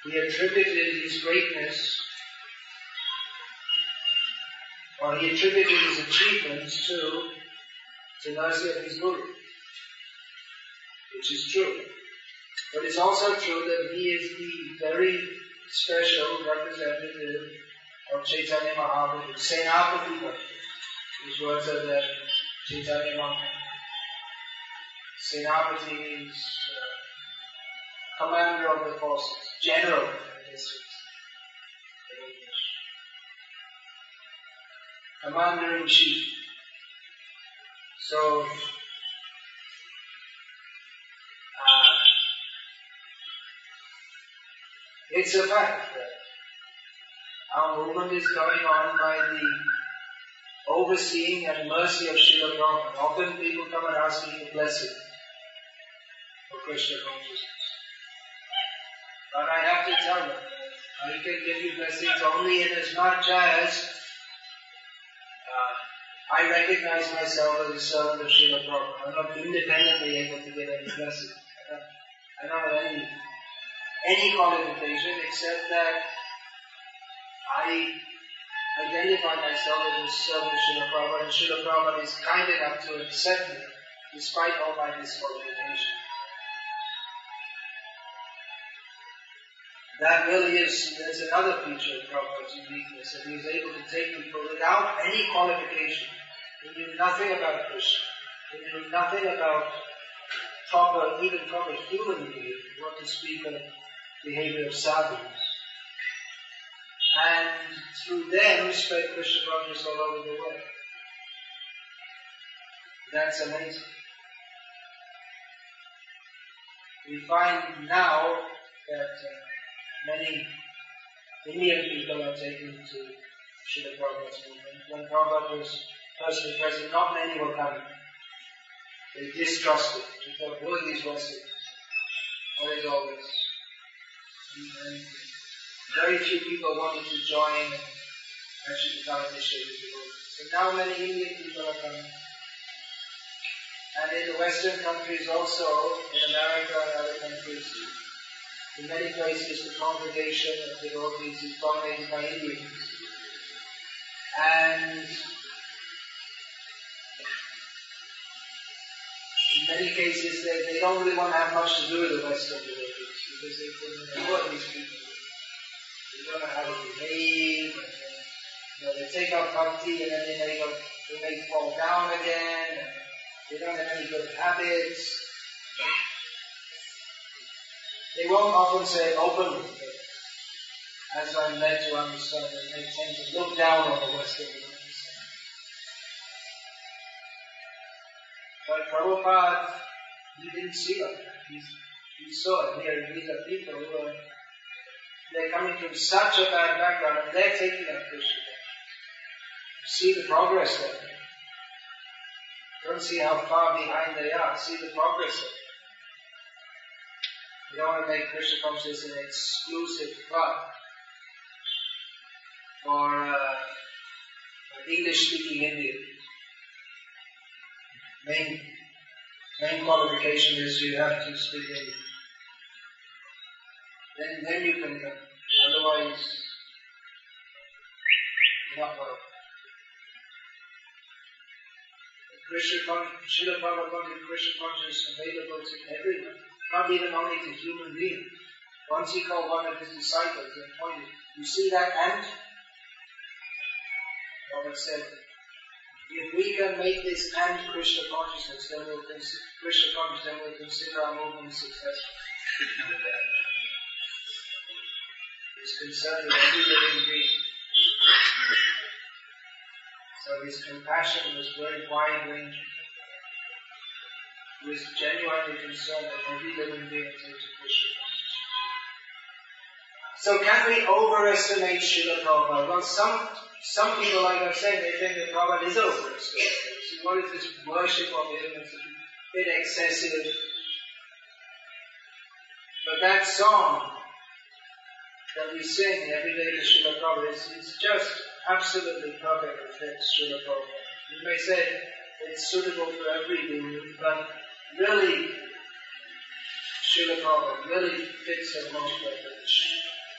He attributed his greatness, or he attributed his achievements to the mercy of his Guru, which is true. But it's also true that he is the very special representative of Chaitanya Mahaprabhu, Senapati Bhakti. These words are there, Chaitanya Mahaprabhu. Senapati means commander of the forces, general, I guess commander-in-chief. So, it's a fact that our movement is going on by the overseeing and mercy of Srila Prabhupada. Often people come and ask me for blessing for Krishna consciousness. But I have to tell them, I can give you blessings only in as much as I recognize myself as a servant of Srila Prabhupada. I'm not independently able to get any blessing. I don't have any qualification except that I identify myself as a servant of Srila Prabhupada, and Srila Prabhupada is kind enough to accept me despite all my disqualification. That really that's another feature of Prabhupada's uniqueness, that he is able to take people without any qualification. He knew nothing about Krishna. He knew nothing about even proper human behavior, what to speak of behavior of sadhus. And through them spread Krishna consciousness all over the world. That's amazing. We find now that many Indian people are taken to Srila Prabhupada's movement. When Prabhupada was personally present, not many were coming. They distrusted. They thought, who are these Westerners? What is all this? And very few people wanted to join and actually become initiated devotees. So now many Indian people are coming. And in the Western countries also, in America and other countries, in many places the congregation of devotees is dominated by Indians. And in many cases they don't really want to have much to do with the Western devotees because they think, who are these people? They don't know how to behave, and, they take up bhakti and then they may fall down again, and they don't have any good habits. They won't often say it openly, but as I'm led to understand, they tend to look down on the Western devotees. But Prabhupada, he didn't see like that. He saw it here. These are people who are, they're coming from such a bad background and they're taking up Krishna. See the progress there. Don't see how far behind they are. See the progress there. You don't want to make Krishna consciousness an exclusive club for English-speaking Indians. Main qualification is you have to speak English. Then you can come. Otherwise, not well. Srila Prabhupada wanted Krishna consciousness available to everyone, not even only to human beings. Once he called one of his disciples and pointed, you see that ant? Prabhupada said, if we can make this ant Krishna consciousness, then we'll consider our movement successful. He's concerned with every living being. So his compassion was very wide-ranging. He was genuinely concerned that every living being is into Krishna consciousness. So can we overestimate Srila Prabhupada? Well, some people, like I'm saying, they think that Prabhupada is overestimated. See, what is this worship of him? It's a bit excessive. But that song that we sing every day to Srila Prabhupada is just absolutely perfect for Srila Prabhupada. You may say it's suitable for every guru, but really, Srila Prabhupada really fits it most perfectly.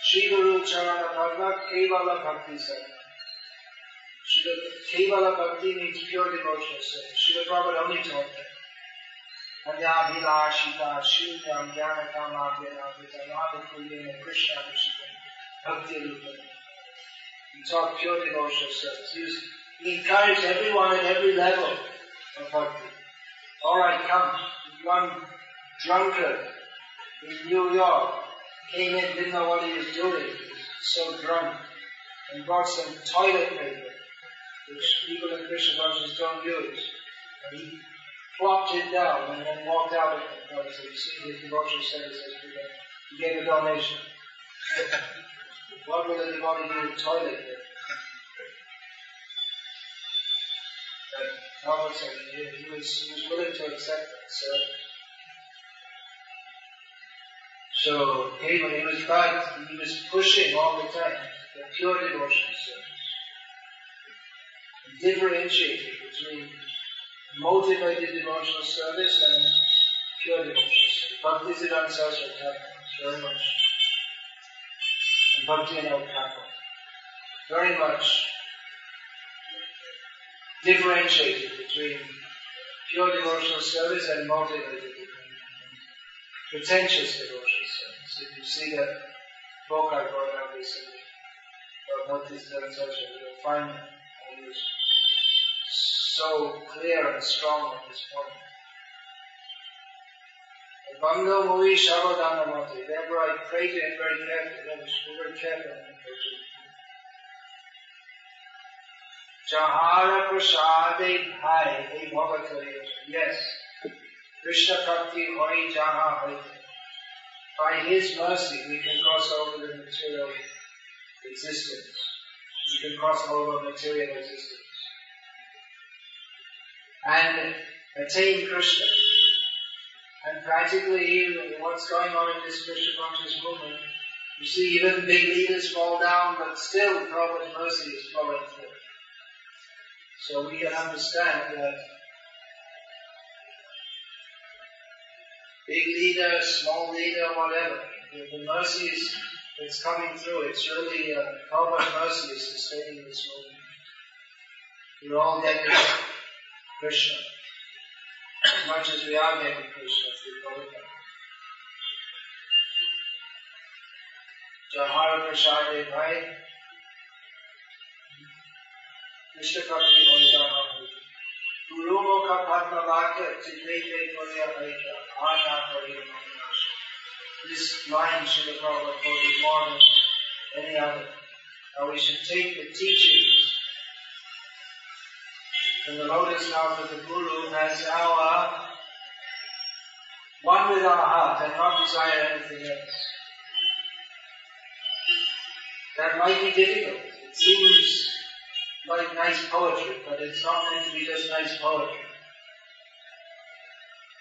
Shri Guru Charana Padma Kevala Bhakti Sadhana. Kevala Bhakti means pure devotional service. Srila Prabhupada only taught that. Anyabhilashita Shunyam Jnana Kamabhyana Vitanada Kulyana Krishna Vishita Bhakti Rupana. He taught pure devotional service. He encouraged everyone at every level of bhakti. Alright, come. One drunkard in New York came in, didn't know what he was doing. He was so drunk. And brought some toilet paper, which people in Krishna consciousness don't use. And he plopped it down and then walked out of it. So you see his devotional service as he gave a donation. What will a devotee do with toilet paper? But Prabhupada said he was willing to accept that. So he was right. He was pushing all the time the pure devotional service. He differentiated between motivated devotional service and pure devotional service. Bhakti Siddhanta Saraswati Thakur very much. And Bhakti and Thakur very much differentiated between pure devotional service and motivated pretentious devotional service. If you see the book I brought out recently, about Bhakti Siddhanta Saraswati, you'll find that he was so clear and strong on this point. Bando Mui Shabodhanamati. Therefore I pray to him very carefully. Be very careful. Jahara Prasade Bhai, a Bhavatari. Yes. Krishna Bhakti Hoi Jaha Hoi. By his mercy we can cross over the material existence. We can cross over material existence. And attain Krishna. And practically what's going on in this Krishna conscious movement, you see even big leaders fall down, but still Prabhupada's mercy is flowing through. So we can understand that big leader, small leader, whatever, the mercy that's coming through, it's really Prabhupada's mercy is sustaining this movement. We're all getting Krishna. As much as we are getting Krishna through Prabhupada. Jahara Prasade Bhai. Krishna Bhakti Bhajana. Guru Mokha Padma Vakya Chitete Koya Aika. Ana Koya Manasha. This line Srila Prabhupada quoted more than any other. Now we should take the teachings from the lotus mouth of the Guru as our one with our heart and not desire anything else. That might be difficult. It seems like nice poetry, but it's not meant to be just nice poetry.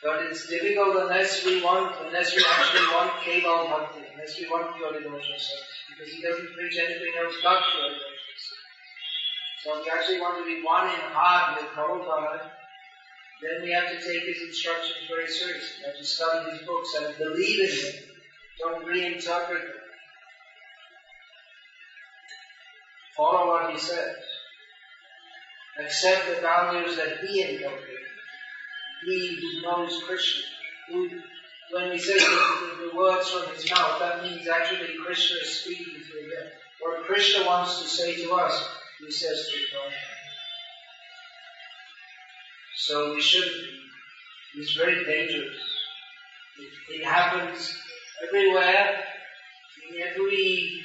But it's difficult unless we actually want Keval Bhakti, unless we want pure devotional service, because he doesn't preach anything else but pure devotional service. So if we actually want to be one in heart with Prabhupada, then we have to take his instructions very seriously. We have to study his books and believe in them. Don't reinterpret them. Follow what he says. Accept the values that he inculcated. He who knows Krishna. When we say the words from his mouth, that means actually Krishna is speaking through him. What Krishna wants to say to us, he says to God. So we shouldn't be. It's very dangerous. It happens everywhere, in every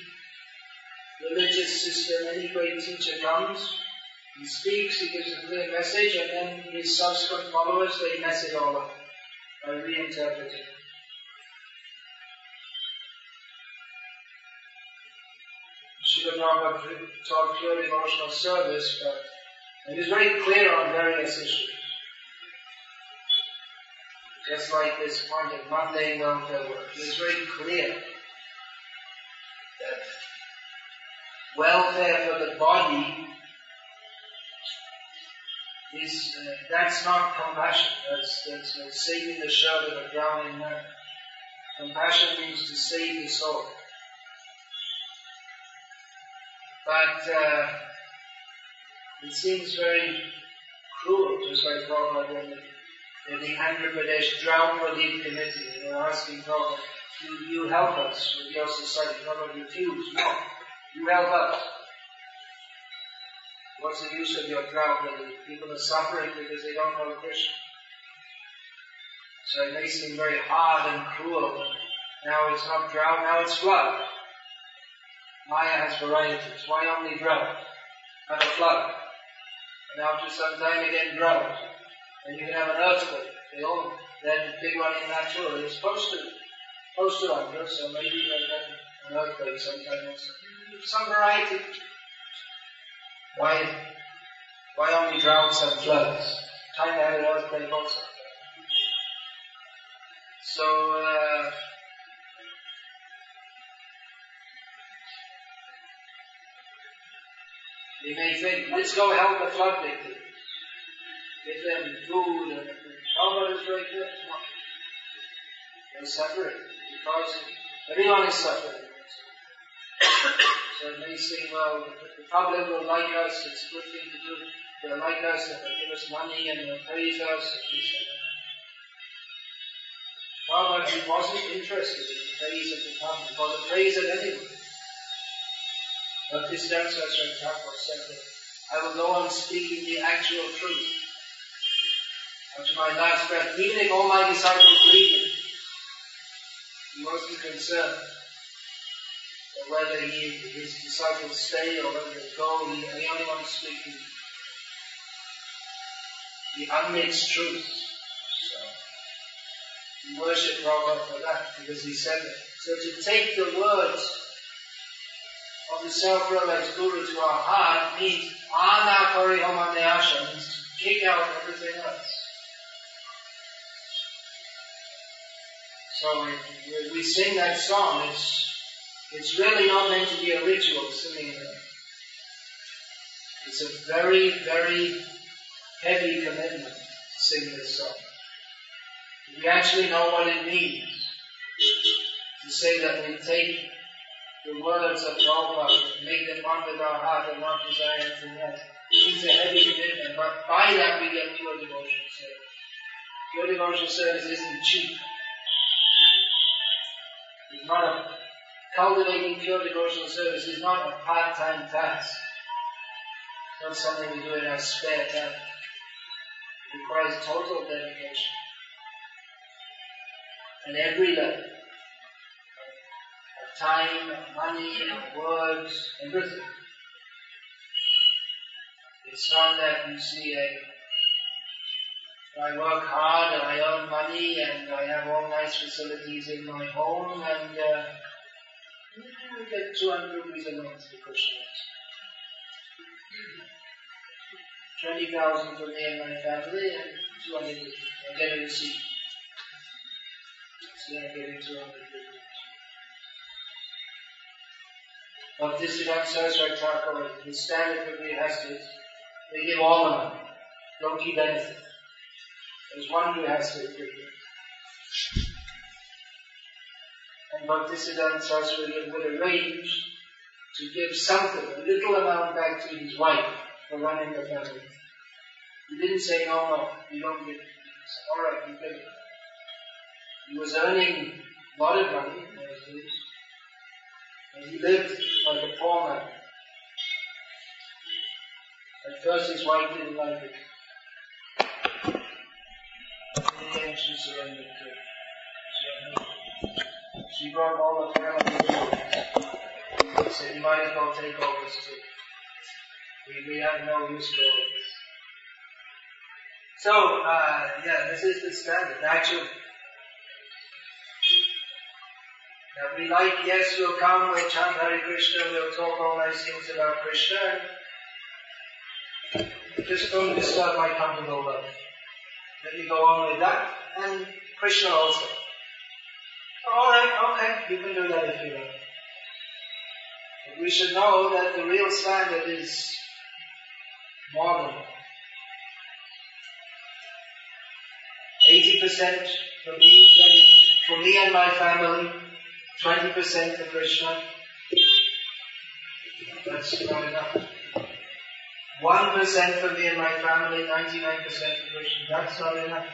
religious system. Any great teacher comes, he speaks, he gives a clear message, and then his subsequent followers, they mess it all up by reinterpreting. Srila Prabhupada taught pure devotional service, but he was very clear on various issues. Just like this point of mundane welfare work, he was very clear that welfare for the body is that's not compassion. That's like saving the shirt of a drowning man. Compassion means to save the soul. But it seems very cruel, just like Prabhupada in the Andhra Pradesh Drought Relief Committee. They were asking Prabhupada, you help us with your society. Prabhupada refused. No, you help us. What's the use of your drought relief? People are suffering because they don't know Krishna. So it may seem very hard and cruel. Now it's not drought, now it's flood. Maya has varieties. Why only drought? Have a flood. And after some time again drought. And you can have an earthquake. Then big one in natural. It's supposed to occur, so maybe you can have an earthquake sometime also. Some variety. Why only droughts and floods? Time to have an earthquake also. So we may think, let's go help the flood victims. Give them food and Prabhupada is very good. No. They're suffering because everyone is suffering. So it may seem, well, the public will like us, it's a good thing to do. They'll like us and they'll give us money and they'll praise us and this and that. Prabhupada, he wasn't interested in the praise of the public or the praise of anyone. But this Srila Thakur said that I will go on speaking the actual truth unto my last breath. Even if all my disciples leave me, He wasn't concerned whether his disciples stay or whether they go. He only wanted to speak the unmixed truth. So he worshipped Prabhupada for that, because he said it. So to take the words of the self-realized Guru to our heart means anakari homanayasha, means to kick out everything else. So when we sing that song, it's really not meant to be a ritual singing it. It's a very, very heavy commitment to sing this song. We actually know what it means to say that we take the words of Prabhupada and make them one with our heart and not desire anything else. It means a heavy commitment, but by that we get pure devotional service. Pure devotional service isn't cheap. It's not a cultivating pure devotional service is not a part-time task. It's not something we do in our spare time. It requires total dedication. And every level of time, of money, of words, everything. It's not that you see I work hard and I earn money and I have all nice facilities in my home and I get 200 rupees a month for Krishna. 20,000 for me and my family and 200 rupees. I get a receipt. So I'm getting 200 rupees. But this is not Saraswati Thakur. The standard for the Hastas, they give all the money. Don't keep anything. There's one who has to give. And Bhaktisiddhanta Saraswati would arrange to give something, a little amount back to his wife for running the family. He didn't say, no, you don't give it. He said, alright, you give it. He was earning a lot of money, and he lived like a poor man. At first his wife didn't like it. In the end she surrendered to it. She brought all the family to He said, you might as well take all this too. We have no use for all this. So, this is the standard. Actually, that we like, yes, we'll come, we'll chant Hare Krishna, we'll talk all nice things about Krishna, and just don't disturb my comfortable life. Let me go on with that, and Krishna also. Alright, okay, you can do that if you like. But we should know that the real standard is more than 80% for me, 20% for me and my family, 20% for Krishna. That's not enough. 1% for me and my family, 99% for Krishna. That's not enough.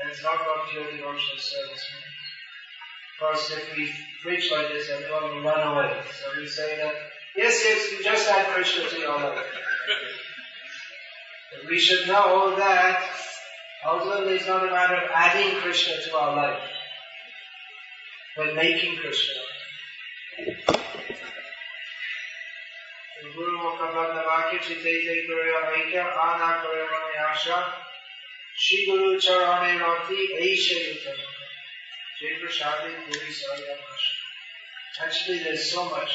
That's not what pure devotional service means. Of course, if we preach like this, everyone will run away. So we say that, yes, you just add Krishna to your life. But we should know that ultimately it's not a matter of adding Krishna to our life, but making Krishna. Guru Mukhabhata Vakya Chitete Kurya Aikya Ana Kurya Manayasha Shri Guru Charane Rati Aisha Yutana Jai Prashadi Puri Saryamasha. Actually, there's so much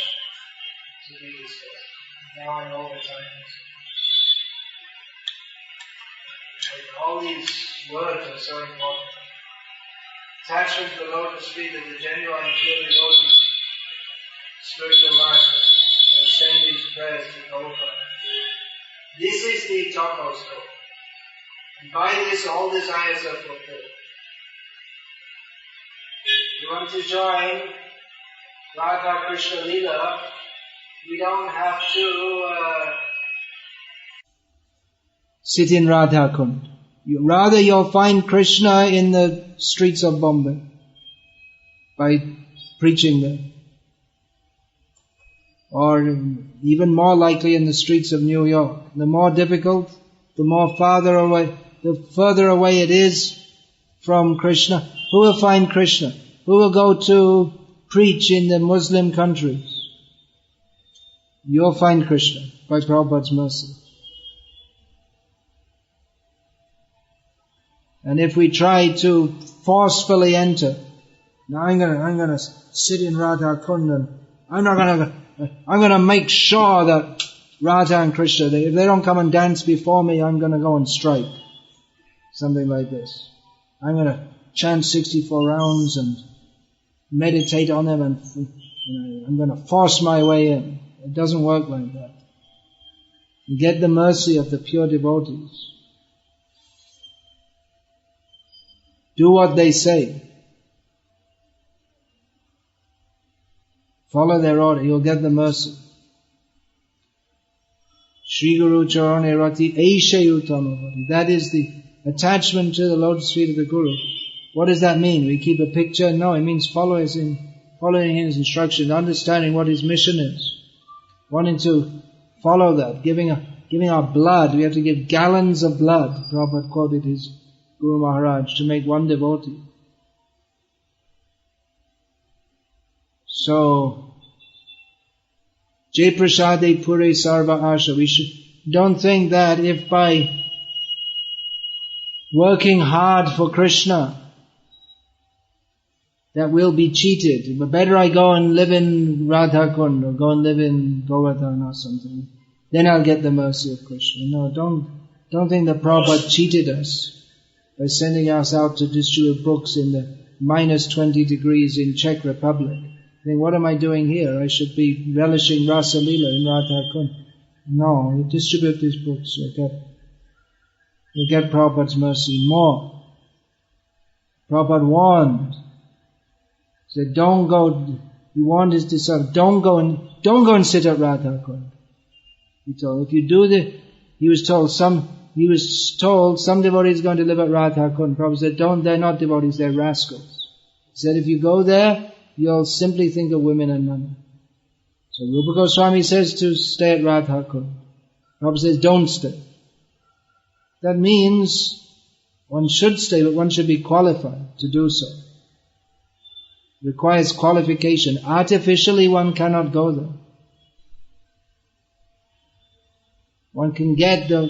to be discussed. Now I know the time. All these words are so important. Attachment to the lotus feet of the genuine pure devotee, spiritual master, and send these prayers to Prabhupada. This is the topmost goal. And by this, all desires are fulfilled. You want to join Radha Krishna Leela, we don't have to sit in Radha Kund. Rather, you'll find Krishna in the streets of Bombay by preaching there. Or even more likely in the streets of New York. The more difficult, the further away it is from Krishna? Who will find Krishna? Who will go to preach in the Muslim countries? You'll find Krishna by Prabhupada's mercy. And if we try to forcefully enter, now I'm gonna sit in Radha Kund and I'm gonna make sure that Radha and Krishna, if they don't come and dance before me, I'm gonna go and strike. Something like this. I'm gonna chant 64 rounds and meditate on them and I'm gonna force my way in. It doesn't work like that. You get the mercy of the pure devotees. Do what they say. Follow their order, you'll get the mercy. Shri Guru Charane Rati Aisha Uttamavati. That is the attachment to the lotus feet of the Guru. What does that mean? We keep a picture? No, it means following his instructions, understanding what his mission is. Wanting to follow that, giving our blood. We have to give gallons of blood. Prabhupada quoted his Guru Maharaj to make one devotee. So, Jai Prasade Pure Sarva Asha. Don't think that if by working hard for Krishna that we'll be cheated. But better I go and live in Radha Kund or go and live in Govardhan or something. Then I'll get the mercy of Krishna. No, don't think that Prabhupada cheated us by sending us out to distribute books in the minus 20 degrees in Czech Republic. Think, what am I doing here? I should be relishing Rasa Lila in Radha Kund. No, you distribute these books, you'll get Prabhupada's mercy more. Prabhupada warned. He said, don't go, he warned his disciples, don't go and sit at Radha Kund. He told, if you do he was told some devotees are going to live at Radha Kund. Prabhupada said, they're not devotees, they're rascals. He said, if you go there, you'll simply think of women and money. So Rupa Goswami says to stay at Radha Kund. Prabhupada says, don't stay. That means one should stay, but one should be qualified to do so. It requires qualification. Artificially one cannot go there. One can get the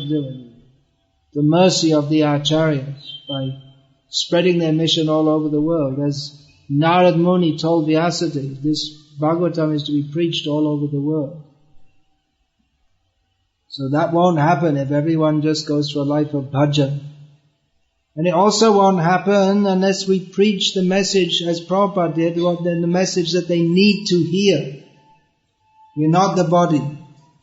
mercy of the acharyas by spreading their mission all over the world. As Narad Muni told Vyasadeva, this Bhagavatam is to be preached all over the world. So that won't happen if everyone just goes for a life of bhajan. And it also won't happen unless we preach the message as Prabhupada did, the message that they need to hear. We're not the body.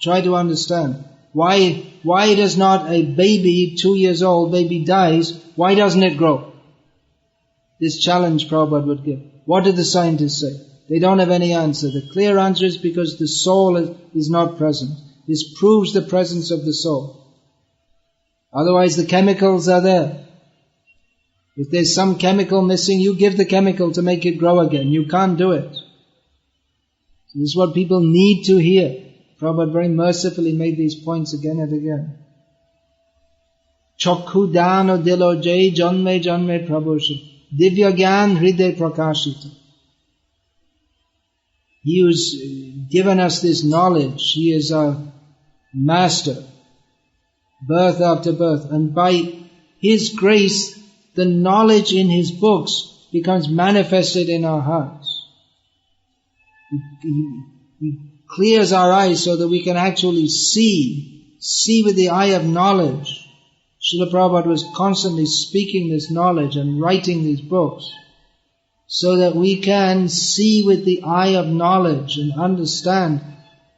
Try to understand. Why does not a baby, 2 years old, baby dies, why doesn't it grow? This challenge Prabhupada would give. What do the scientists say? They don't have any answer. The clear answer is because the soul is not present. This proves the presence of the soul. Otherwise the chemicals are there. If there's some chemical missing, you give the chemical to make it grow again. You can't do it. So this is what people need to hear. Prabhupada very mercifully made these points again and again. Chokhu dano dilo jai janme janme prabhushit. Divya gyan hriday prakashita. He who's given us this knowledge, He is our master, birth after birth. And by His grace, the knowledge in His books becomes manifested in our hearts. He clears our eyes so that we can actually see with the eye of knowledge. Srila Prabhupada was constantly speaking this knowledge and writing these books so that we can see with the eye of knowledge and understand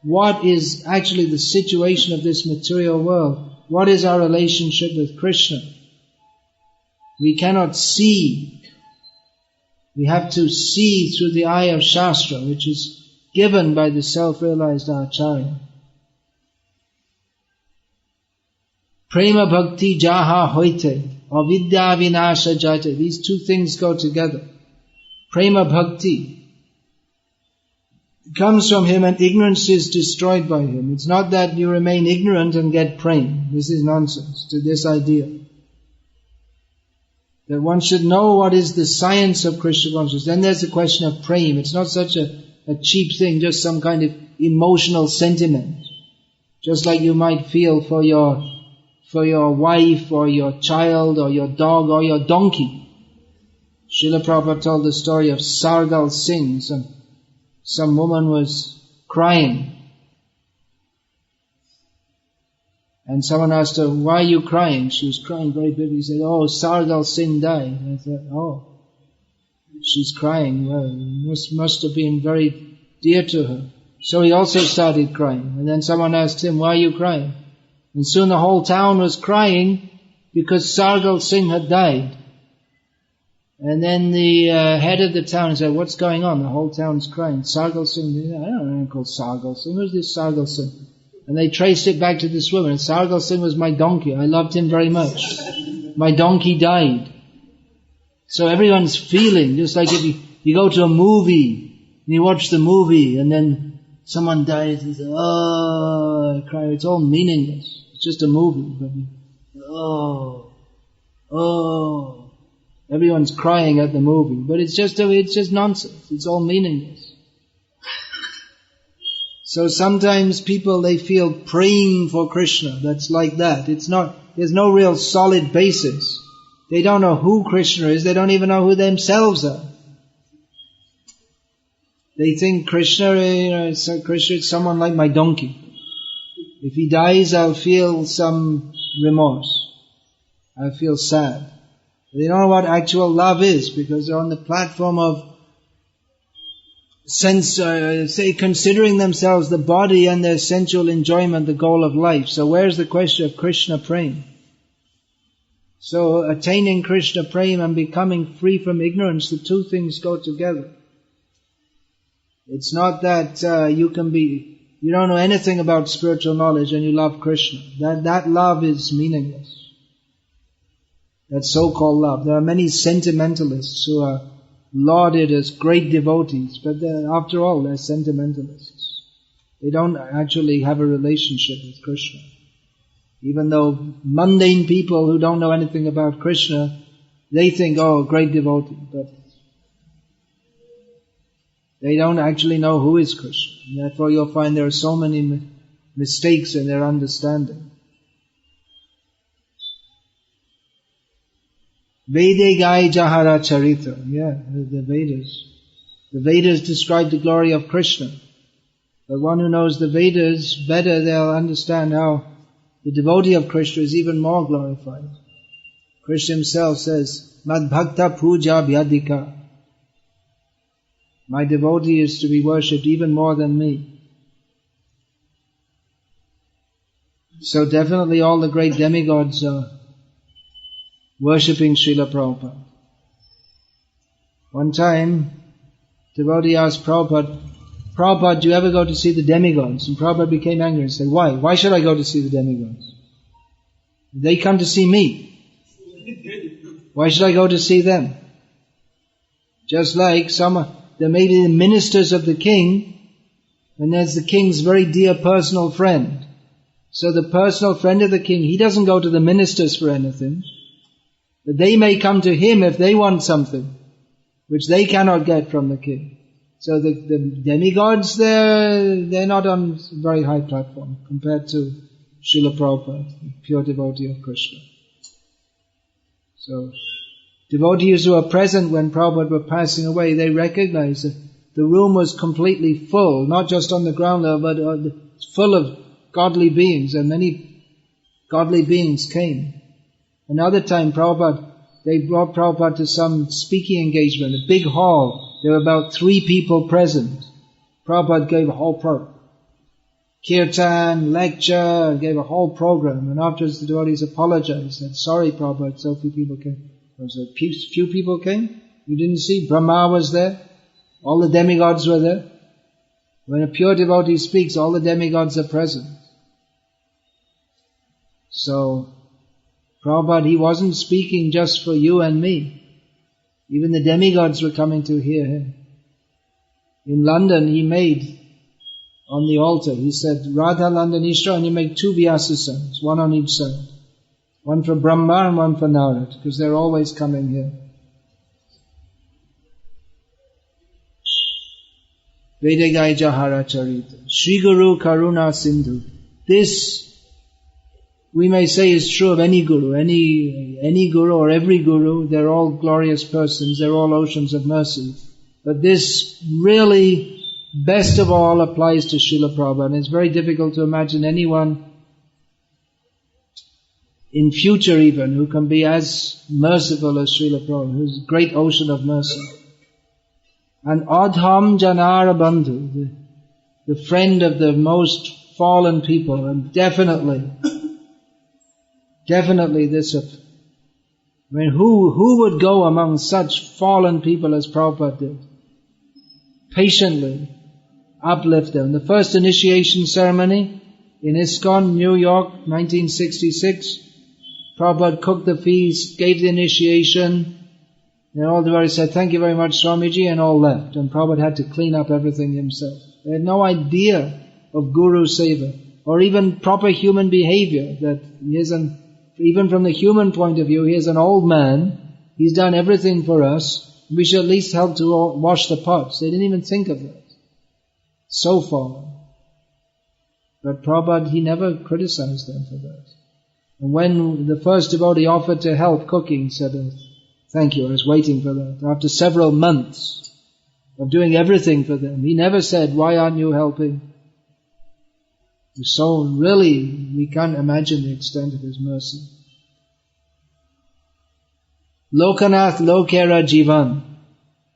what is actually the situation of this material world. What is our relationship with Krishna? We cannot see. We have to see through the eye of Shastra, which is given by the self-realized Acharya. Prema bhakti jaha hoite, avidya vinasha jate. These two things go together. Prema bhakti comes from Him and ignorance is destroyed by Him. It's not that you remain ignorant and get prema. This is nonsense to this idea. That one should know what is the science of Krishna consciousness. Then there's the question of prema. It's not such a cheap thing, just some kind of emotional sentiment. Just like you might feel for your wife or your child or your dog or your donkey. Srila Prabhupada told the story of Sargal Singh. Some woman was crying. And someone asked her, why are you crying? She was crying very bitterly. He said, oh, Sargal Singh died. And I thought, oh, she's crying. Well, must have been very dear to her. So he also started crying. And then someone asked him, why are you crying? And soon the whole town was crying because Sargal Singh had died. And then the head of the town said, what's going on? The whole town's crying. Sargal Singh, I don't know anyone called Sargal Singh. Who's this Sargal Singh? And they traced it back to this woman. And Sargal Singh was my donkey. I loved him very much. My donkey died. So everyone's feeling, just like if you go to a movie, and you watch the movie, and then someone dies, and say, oh, I cry. It's all meaningless. It's just a movie. But oh. Everyone's crying at the movie, but it's just nonsense. It's all meaningless. So sometimes people, they feel praying for Krishna. That's like that. There's no real solid basis. They don't know who Krishna is. They don't even know who themselves are. They think Krishna is someone like my donkey. If he dies, I'll feel some remorse. I'll feel sad. They don't know what actual love is because they're on the platform of considering themselves the body and their sensual enjoyment the goal of life. So where's the question of Krishna prema? So attaining Krishna prema and becoming free from ignorance, the two things go together. It's not that you don't know anything about spiritual knowledge and you love Krishna. That love is meaningless. That so-called love. There are many sentimentalists who are lauded as great devotees, but after all, they're sentimentalists. They don't actually have a relationship with Krishna. Even though mundane people who don't know anything about Krishna, they think, oh, great devotee, but they don't actually know who is Krishna. And therefore you'll find there are so many mistakes in their understanding. Vedegai Jahara Charita. Yeah, the Vedas. The Vedas describe the glory of Krishna. But one who knows the Vedas better, they'll understand how the devotee of Krishna is even more glorified. Krishna himself says, Mad Bhakta Puja Vyadika. My devotee is to be worshipped even more than me. So definitely all the great demigods are worshipping Srila Prabhupada. One time, devotee asked Prabhupada, do you ever go to see the demigods? And Prabhupada became angry and said, why? Why should I go to see the demigods? They come to see me. Why should I go to see them? Just like there may be the ministers of the king, and there's the king's very dear personal friend. So the personal friend of the king, he doesn't go to the ministers for anything. But they may come to him if they want something, which they cannot get from the king. So the demigods, they're not on a very high platform compared to Srila Prabhupada, the pure devotee of Krishna. So devotees who were present when Prabhupada were passing away, they recognized that the room was completely full, not just on the ground level, but full of godly beings, and many godly beings came. Another time they brought Prabhupada to some speaking engagement, a big hall. There were about 3 people present. Prabhupada gave a whole kirtan, lecture, gave a whole program. And afterwards the devotees apologized, said, sorry Prabhupada, so few people came. So few people came? You didn't see? Brahma was there. All the demigods were there. When a pure devotee speaks, all the demigods are present. So Prabhupada, he wasn't speaking just for you and me. Even the demigods were coming to hear him. In London, he made on the altar, he said, Radha Landanishra, and you make 2 Vyasa sons, one on each side. One for Brahma and one for Narad, because they're always coming here. Vedagai Jahara Charita. Shri Guru Karuna Sindhu. This, we may say, is true of any guru. Any guru or every guru, they're all glorious persons, they're all oceans of mercy. But this really, best of all, applies to Srila Prabhupada. And it's very difficult to imagine anyone in future even who can be as merciful as Srila Prabhupada, who's a great ocean of mercy. And Adham Janara Bandhu, the friend of the most fallen people, and definitely this, I mean, who would go among such fallen people as Prabhupada did? Patiently uplift them. The first initiation ceremony in ISKCON, New York, 1966, Prabhupada cooked the feast, gave the initiation, and all the devotees said, "Thank you very much, Swamiji," and all left. And Prabhupada had to clean up everything himself. They had no idea of Guru Seva, or even proper human behavior, that even from the human point of view, here's an old man, he's done everything for us, we should at least help to wash the pots. They didn't even think of that. So fallen. But Prabhupada, he never criticized them for that. And when the first devotee offered to help cooking, said, "Oh, thank you, I was waiting for that." After several months of doing everything for them, he never said, "Why aren't you helping?" So really, we can't imagine the extent of his mercy. Lokanath Lokera Jivan.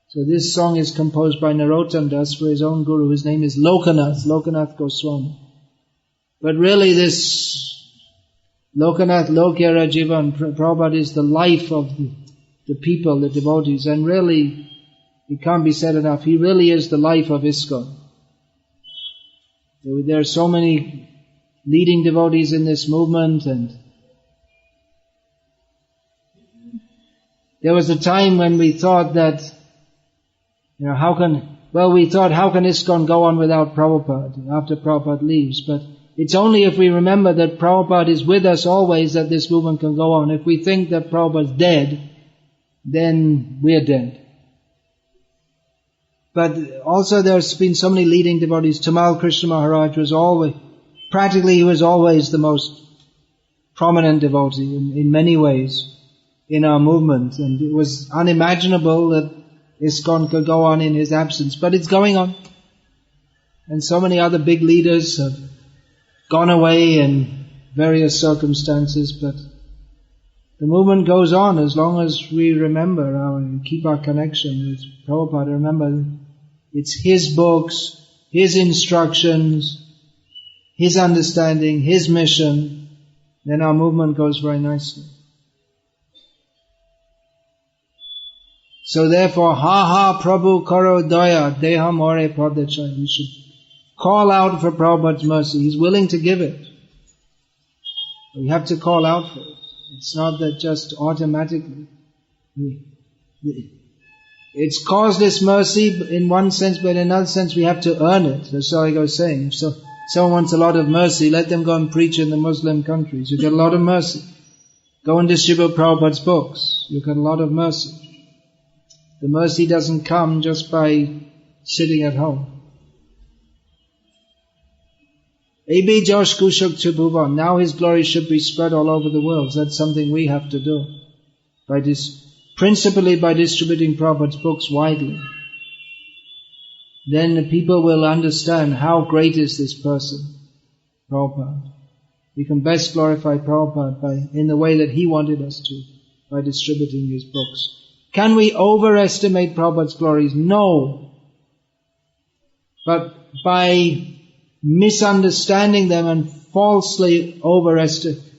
So this song is composed by Narottam Das for his own guru. His name is Lokanath Goswami. But really this Lokanath Lokera Jivan, Prabhupada is the life of the people, the devotees, and really, it can't be said enough, he really is the life of ISKCON. There are so many leading devotees in this movement, and there was a time when we thought that, how can ISKCON go on without Prabhupada after Prabhupada leaves? But it's only if we remember that Prabhupada is with us always that this movement can go on. If we think that Prabhupada is dead, then we are dead. But also there's been so many leading devotees. Tamal Krishna Maharaj he was always the most prominent devotee in many ways in our movement. And it was unimaginable that ISKCON could go on in his absence. But it's going on. And so many other big leaders have gone away in various circumstances, but the movement goes on as long as we remember keep our connection with Prabhupada. Remember, it's his books, his instructions, his understanding, his mission. Then our movement goes very nicely. So therefore, ha Prabhu karo daya, deha more padacha. We should call out for Prabhupada's mercy. He's willing to give it. We have to call out for it. It's not that just automatically. It's caused this mercy in one sense, but in another sense we have to earn it. That's all I was saying. If someone wants a lot of mercy, let them go and preach in the Muslim countries. You get a lot of mercy. Go and distribute Prabhupada's books. You get a lot of mercy. The mercy doesn't come just by sitting at home. Ebi Josh Kushuk Tribhuvan. Now his glory should be spread all over the world. That's something we have to do. Principally by distributing Prabhupada's books widely. Then the people will understand how great is this person, Prabhupada. We can best glorify Prabhupada in the way that he wanted us to, by distributing his books. Can we overestimate Prabhupada's glories? No. But by misunderstanding them and falsely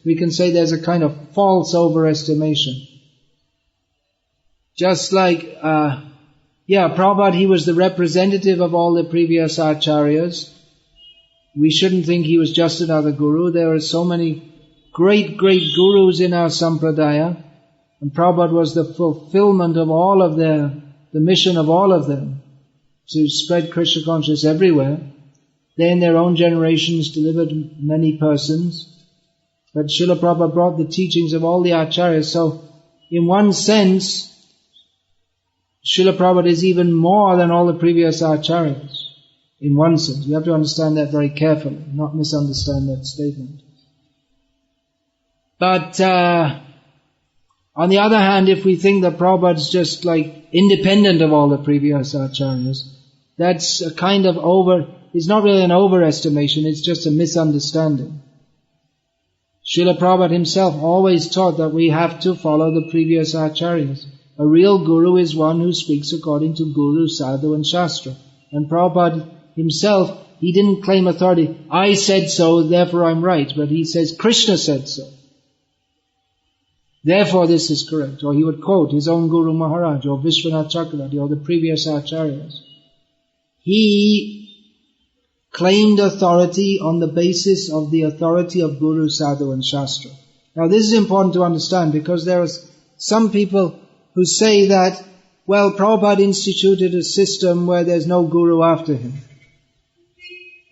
we can say there's a kind of false overestimation. Just like, Prabhupada, he was the representative of all the previous acharyas. We shouldn't think he was just another guru. There are so many great gurus in our sampradaya, and Prabhupada was the fulfillment of all of the mission of all of them, to spread Krishna consciousness everywhere. They in their own generations delivered many persons. But Srila Prabhupada brought the teachings of all the acharyas. So, in one sense, Srila Prabhupada is even more than all the previous acharyas. In one sense. We have to understand that very carefully, not misunderstand that statement. But on the other hand, if we think that Prabhupada is just like independent of all the previous acharyas, that's a kind of it's not really an overestimation, it's just a misunderstanding. Srila Prabhupada himself always taught that we have to follow the previous acharyas. A real guru is one who speaks according to Guru, Sadhu and Shastra. And Prabhupada himself, he didn't claim authority. I said so, therefore I'm right. But he says, Krishna said so. Therefore this is correct. Or he would quote his own Guru Maharaj, or Vishwanath Chakravarti, or the previous acharyas. He claimed authority on the basis of the authority of Guru, Sadhu and Shastra. Now this is important to understand, because there are some people who say that, well, Prabhupada instituted a system where there's no Guru after him.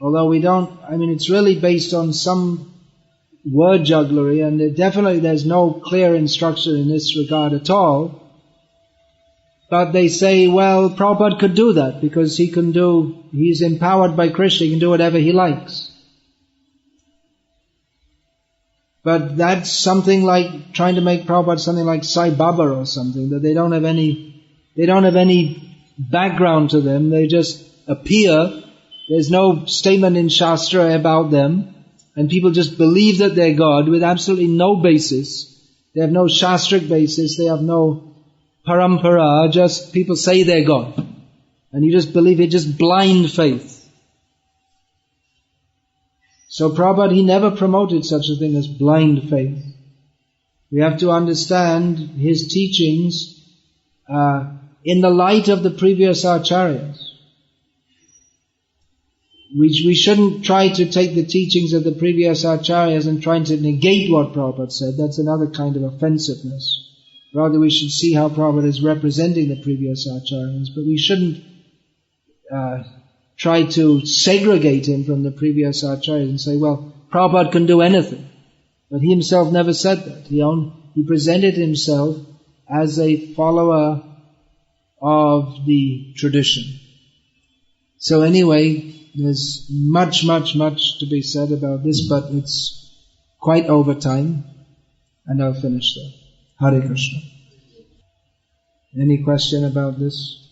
Although it's really based on some word jugglery, and definitely there's no clear instruction in this regard at all. But they say, well, Prabhupada could do that because he's empowered by Krishna, he can do whatever he likes. But that's something like trying to make Prabhupada something like Sai Baba or something, that they don't have any background to them, they just appear, there's no statement in Shastra about them, and people just believe that they're God with absolutely no basis. They have no Shastric basis, they have no parampara, just people say they're God. And you just believe it, just blind faith. So Prabhupada, he never promoted such a thing as blind faith. We have to understand his teachings in the light of the previous acharyas. We shouldn't try to take the teachings of the previous acharyas and try to negate what Prabhupada said. That's another kind of offensiveness. Rather, we should see how Prabhupada is representing the previous acharyas, but we shouldn't try to segregate him from the previous acharyas and say, well, Prabhupada can do anything. But he himself never said that. He presented himself as a follower of the tradition. So anyway, there's much to be said about this, but it's quite over time, and I'll finish there. Hare Krishna. Any question about this?